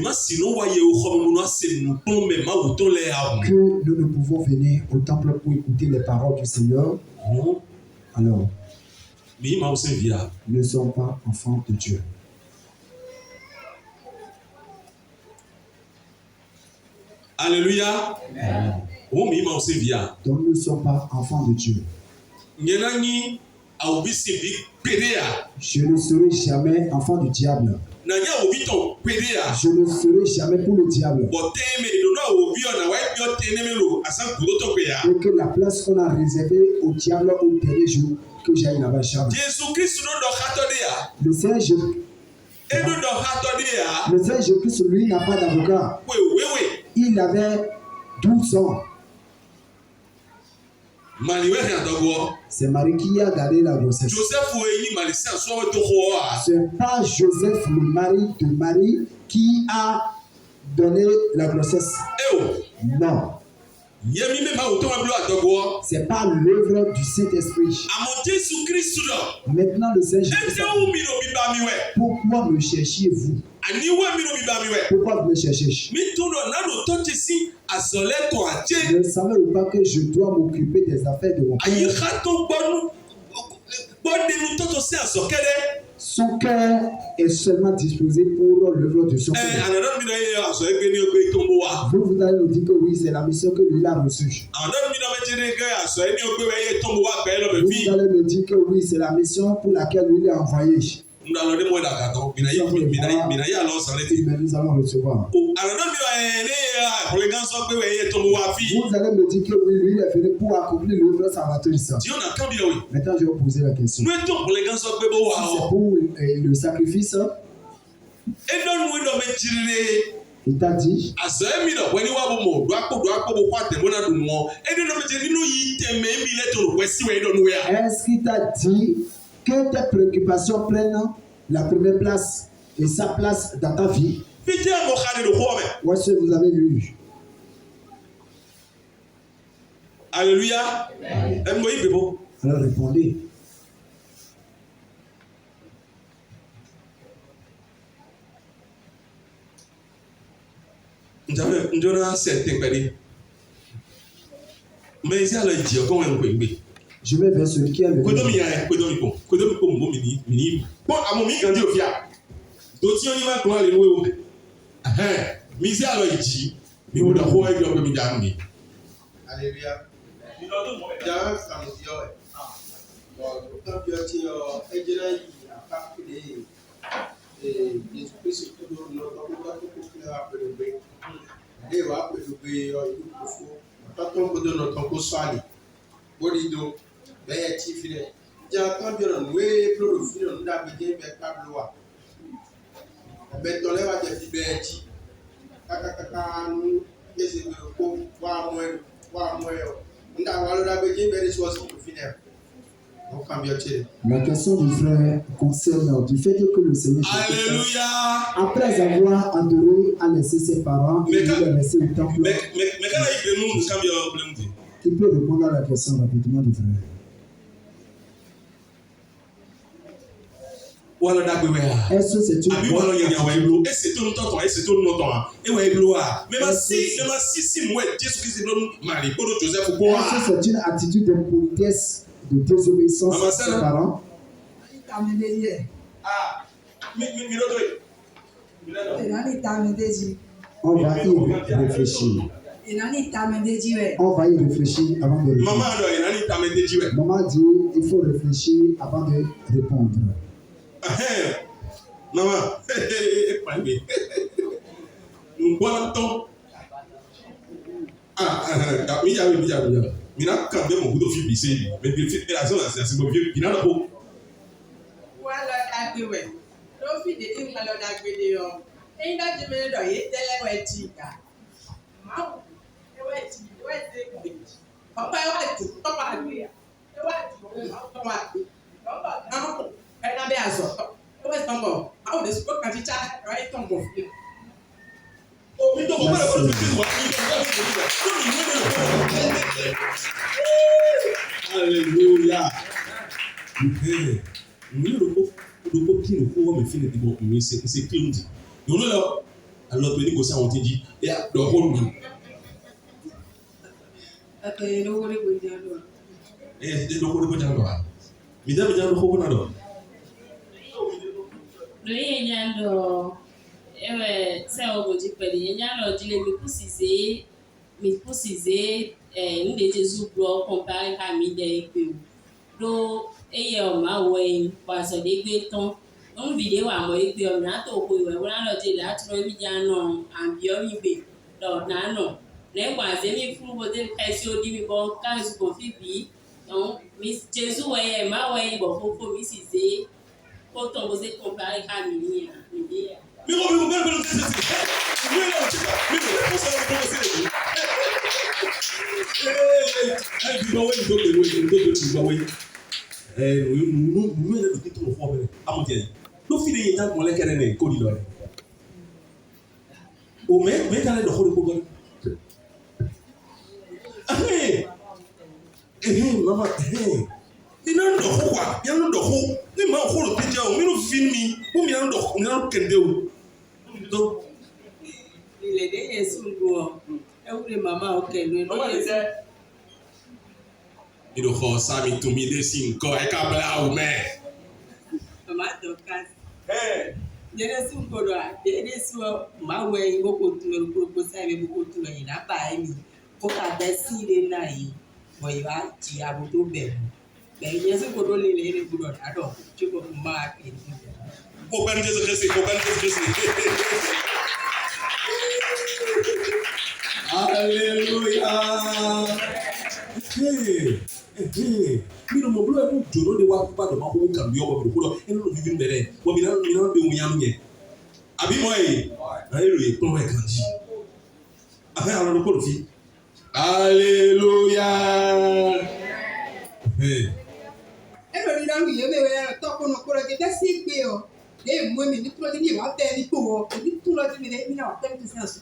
nous ne pouvons venir au temple pour écouter les paroles du Seigneur, alors ne sommes pas enfants de Dieu. Alléluia. Donc nous ne sommes pas enfants de Dieu. Je ne serai jamais enfant du diable. Je ne serai jamais pour le diable. Et que la place qu'on a réservée au diable au dernier jour, que j'aille là-bas jamais. Le Seigneur Jésus-Christ, lui, n'a pas d'avocat. Il avait 12 ans. C'est Marie qui a gardé la grossesse. C'est pas Joseph, le mari de Marie, qui a donné la grossesse. Non. C'est pas l'œuvre du Saint-Esprit. Maintenant, le Seigneur Jésus, pourquoi me cherchiez-vous? Pourquoi vous me cherchez? Ne savez-vous pas que je dois m'occuper des affaires de mon Père? Son cœur est seulement disposé pour l'œuvre de son Père. Vous allez nous dire que oui, c'est la mission que lui a reçue. Vous allez me dire que oui, c'est la mission pour laquelle lui l'a envoyé. Mais nous allons recevoir. Vous allez me dire que oui, lui il est venu pour accomplir l'œuvre salvatrice. Maintenant, je vais vous poser la question. C'est pour le sacrifice. Il t'a dit. Est-ce qu'il t'a dit que tes préoccupations prennent la première place et sa place dans ta vie? Où est-ce que vous avez lu? Alléluia. Alors répondez. Je vais vers celui qui a le La question du frère concerne du fait que le Seigneur Jésus, après avoir adoré, a laissé ses parents et il a laissé le temple. Il peut répondre à la question rapidement du frère. Est-ce que c'est une bonne attitude de politesse, de désobéissance à ses parents? On va y réfléchir. On va y réfléchir avant de répondre. Maman dit il faut réfléchir avant de répondre. Maman, Alléluia. Nous là, alors tu dis que ça on te dit, et donc on nous. Et donc on est bon dire alors. Et donc on est bon dire alors. Mesdames, mesdames, nous comment alors? Le yendo, c'est au bout du pays. Il y a l'autre me poussé, nous des Jésus bloc comparé à mi des peu. Donc, ma way, parce que des bétons, on vidéo à moi, et puis on a tout pour vous. On a l'autre là, tu vois, il y a un bio, donc, non. Les voisins, ils font voter pression, dit, bon, quand je confie, donc, Miss Jésus, ma way, bon, pour m'y quand on vous est comparé à Mini. Mais on va le faire. Mais là, tu vas. Mais on s'en va commencer. Il est déjà sous le maman ok le il doit faire ça mais tout mis dessus encore et câble là ou mais maman Dorcas jere sous ko do jere sous ma we beaucoup tout le propose avec beaucoup tout le na ba mi ko ka be si le na yi bo ya ti abuto be mais jere sous ko do le bu do ado ti ko ma ke ko ban Jésus Christ Alléluia. Mino mo blo e joro de wa pa do ma ko kan bi o ko do eno no vivin bere wo mi na be wunya no ye abi mo e hallelujah to e kan ji afa ala do ko fi Alléluia. Ero ni na mi ye me we to ko no ko ke da si pe o e mo mi ni pro ni wa te ni to o ni to lo ti mi na wa te mi senso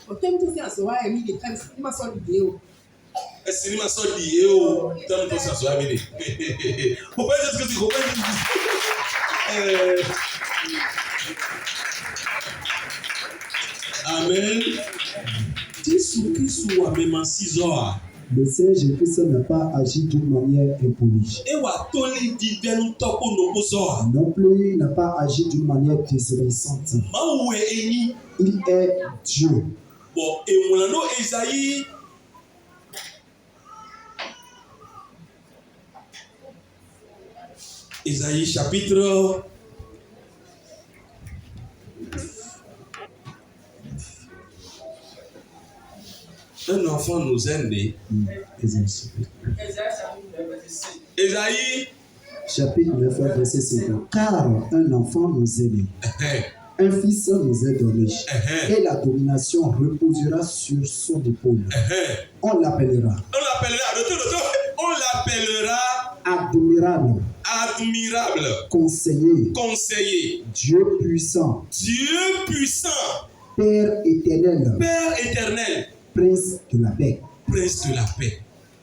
o te mi senso wa e mi de kan si ma so di o é cinema só de eu tanto essa sua vida. O pai já esqueci, o pai Amen. Qu'est-ce que même 6 heures. Le Seigneur Jésus-Christ n'a pas agi d'une manière impolie. Non plus, il n'a pas agi d'une manière désobéissante. Il est Dieu. Bon, et on a Esaïe. Esaïe chapitre 1 enfant nous est né. Esaïe chapitre 9 verset 50. Car un enfant nous est né. Un fils nous est donné. Et la domination reposera sur son épaule. On l'appellera. On l'appellera admirable. Conseiller. Dieu puissant. Père éternel. Prince de la paix.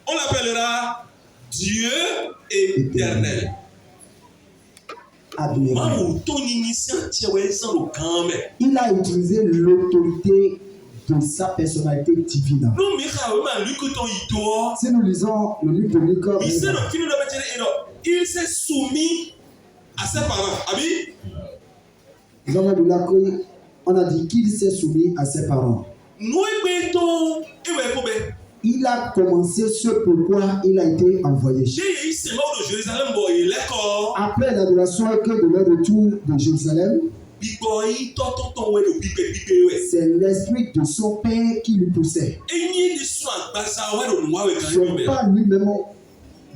On l'appellera Dieu éternel. Admirable. Il a utilisé l'autorité de sa personnalité divine. Si nous lisons le livre de Luc, il s'est soumis à ses parents. On a dit qu'il s'est soumis à ses parents. Il a commencé ce pourquoi il a été envoyé. Après l'adoration et de leur retour de Jérusalem, c'est l'esprit de son père qui lui poussait. Ce n'est pas lui-même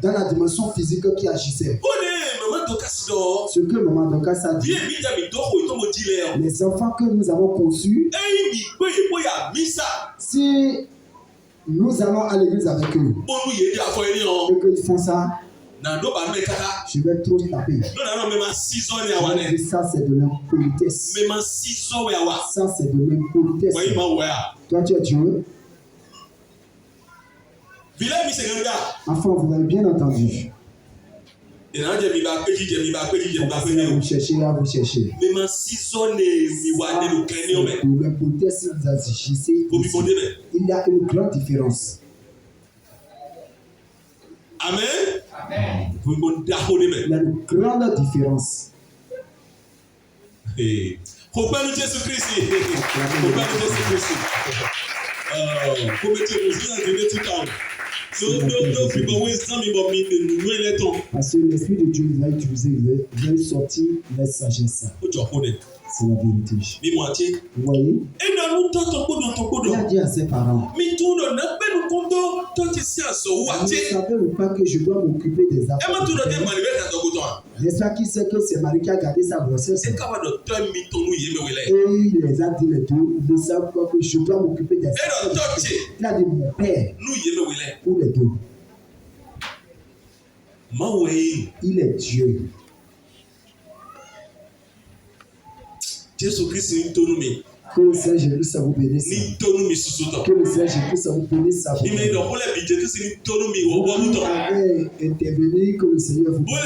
dans la dimension physique qui agissait. Ce que maman Dorcas a dit, les enfants que nous avons conçus, si nous allons à l'église avec eux et qu'ils font ça, je vais trop taper. Ça, c'est de l'impolitesse. Ça, c'est de l'impolitesse. Toi, tu es Dieu. Enfin, vous avez bien entendu. Vous cherchez là, vous cherchez. L'importance si vous agissez. Il y a une grande différence. Amen. Amen. Il y a une grande différence. Acclamez Jésus-Christ. Parce que l'Esprit de Dieu va utiliser, il va sortir la sagesse. C'est la vérité. Vous voyez? Il a dit à ses parents, vous savez pas que je dois m'occuper des affaires. N'est-ce pas qui sait que c'est Marie qui a gardé sa grossesse? Et il les a dit les deux, ils ne savent pas que je dois m'occuper des affaires. Il a dit mon père, ou les deux. Il est Dieu. Jésus-Christ est une. Que le Seigneur Jésus vous bénisse. Que le Seigneur Jésus vous bénisse. Vous avez intervenu, que le Seigneur vous bénisse.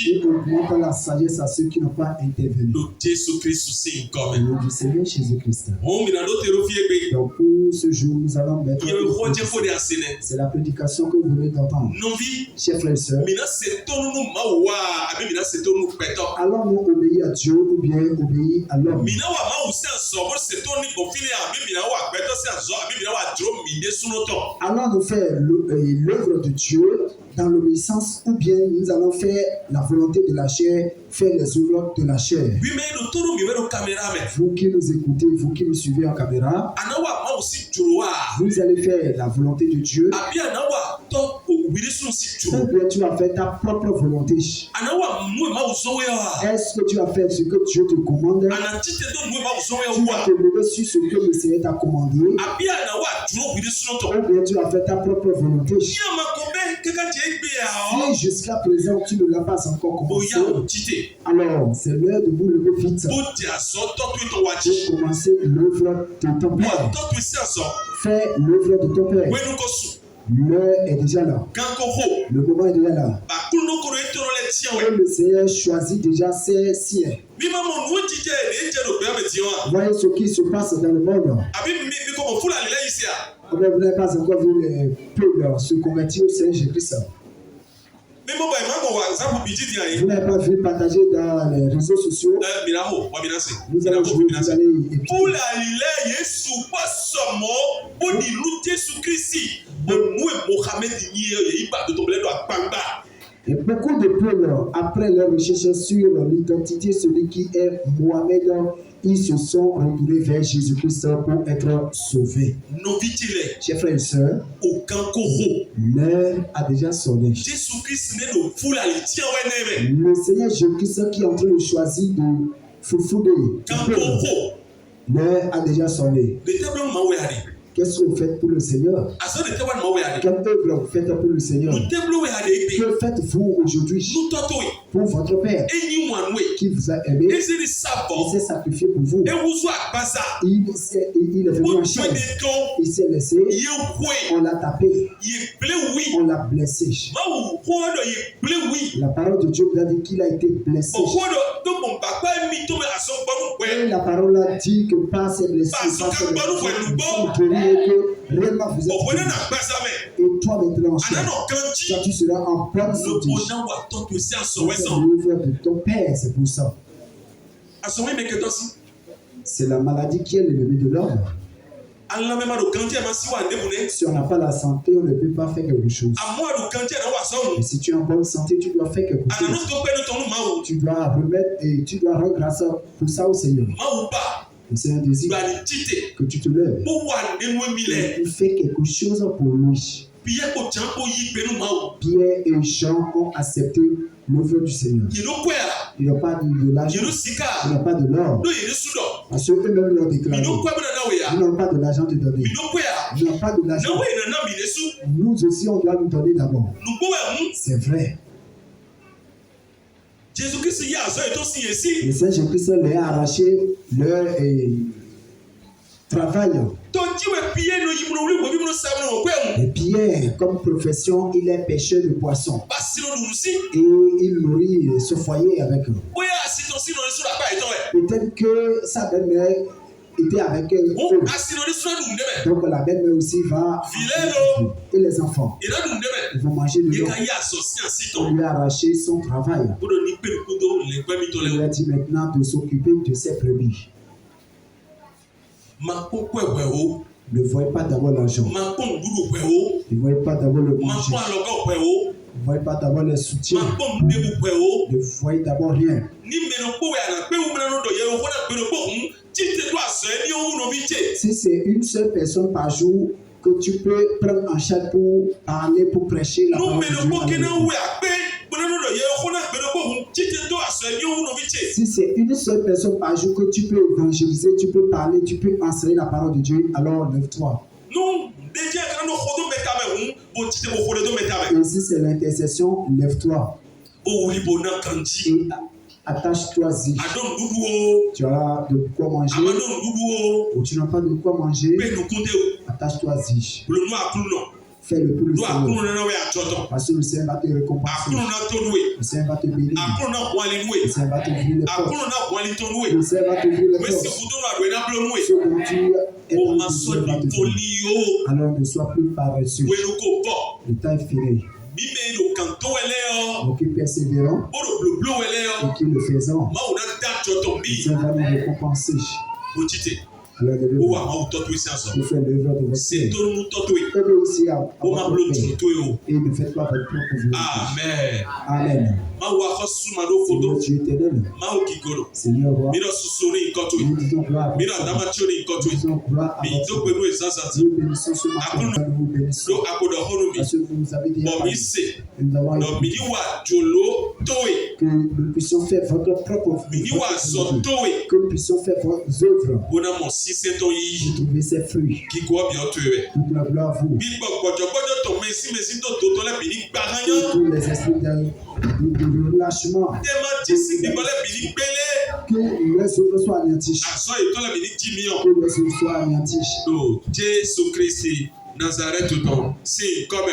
Et augmente la sagesse à ceux qui n'ont pas intervenu. Le nom du Seigneur Jésus-Christ. Donc pour ce jour, nous allons mettre. C'est la prédication que vous venez d'entendre. Chers frères et sœurs. Alors nous obéir à Dieu ou bien obéir à l'homme. Alors nous faire l'œuvre de Dieu dans l'obéissance ou bien nous allons faire la volonté de la chair, faire les œuvres de la chair. Vous qui nous écoutez, vous qui nous suivez en caméra, vous allez faire la volonté de Dieu. Ou bien tu vas faire ta propre volonté. Est-ce que tu vas faire ce que Dieu te commande? Tu vas te lever sur ce que le Seigneur t'a commandé. Ou bien tu vas faire ta propre volonté. Si jusqu'à présent tu ne l'as pas encore commencé, alors c'est l'heure de vous lever vite. Pour commencer l'œuvre de ton Père. Fais l'œuvre de ton Père. L'heure est déjà là. Le moment est déjà là. Et le Seigneur choisit déjà ses siens. Voyez ce qui se passe dans le monde. Vous n'avez pas encore vu les peuples se convertir au Seigneur Jésus-Christ. Vous n'avez pas vu partager dans les réseaux sociaux. Vous allez jouer, vous allez et beaucoup de peuples, après leur recherche sur l'identité, celui qui est Mohamed, ils se sont retournés vers Jésus-Christ pour être sauvés. Chers frères et sœurs, l'heure a déjà sonné. Le Seigneur Jésus-Christ qui est en train de choisir de foufouder. L'heure a déjà sonné. Qu'est-ce que vous faites pour le Seigneur? Quelle œuvre vous faites pour le Seigneur? Que faites-vous aujourd'hui pour votre Père qui vous a aimé? Il s'est sacrifié pour vous. Il est venu en chair. Il s'est laissé. On l'a tapé. On l'a blessé. La parole de Dieu nous a dit qu'il a été blessé. Et la parole a dit que par ses blessures, que réellement vous êtes guéri. Et toi maintenant en chair, toi tu seras en bonne santé. C'est l'œuvre de ton Père, c'est pour ça. C'est la maladie qui est l'ennemi de l'homme. Si on n'a pas la santé, on ne peut pas faire quelque chose. Et si tu es en bonne santé, tu dois faire quelque chose. Tu dois remettre et tu dois rendre grâce pour ça au Seigneur. Le Seigneur désire que tu te lèves. Et tu fais quelque chose pour lui. Pierre et Jean ont accepté l'œuvre du Seigneur. Ils n'ont pas de l'argent. Ils n'ont pas de l'or. Parce qu'eux-mêmes leur déclarent. Ils n'ont pas de l'argent de donner. Ils n'ont pas de l'argent. Nous aussi, on doit nous donner d'abord. C'est vrai. Le Seigneur Jésus-Christ leur a arraché leur travail. Et Pierre, comme profession, il est pêcheur de poissons. Et il nourrit ce foyer avec eux. Peut-être que sa belle-mère était avec eux. Donc la belle-mère aussi va. Et les enfants, ils vont manger de l'eau. On lui a arraché son travail. Il lui a dit maintenant de s'occuper de ses brebis. Ne voyez pas d'abord l'argent. Ne voyez pas d'abord le manger. Ne voyez pas d'abord les soutiens. Ne voyez d'abord rien. Si c'est une seule personne par jour que tu peux prendre en charge pour parler, pour prêcher la parole de Dieu. Si c'est une seule personne par jour que tu peux évangéliser, tu peux parler, tu peux enseigner la parole de Dieu, alors lève-toi. Et si c'est l'intercession, lève-toi. Et attache-toi-y. Tu as de quoi manger ou tu n'as pas de quoi manger, attache-toi-y. Fais le plus le Seigneur. Parce que le Seigneur va te récompenser. Le Seigneur va te bénir. Le Seigneur va t'ouvrir les portes. Le Seigneur va t'ouvrir les portes. Ce dont tu es dans le Seigneur va te faire. Alors ne sois plus paresseux. Le temps est fini. Donc, qui persévérons et qui le faisons, le Seigneur va nous récompenser. Alors, vous faites l'œuvre de votre Père. Obéissez à votre Père et ne faites pas votre propre volonté. Amen. Amen. Seigneur Dieu éternel, Seigneur roi, nous disons gloire à votre Père. Nous disons gloire à votre Père. Nous bénissons ce matin. Nous vous bénissons. Parce que vous nous avez dit et nous avons écouté que nous puissions faire votre propre volonté. Que nous puissions faire vos œuvres. Vous trouvez ces fruits. Toute la gloire à vous. Tous les esprits de relâchement. Que les œuvres soient anéanties. Que les œuvres soient anéanties. Jésus Christ, Nazareth, c'est comme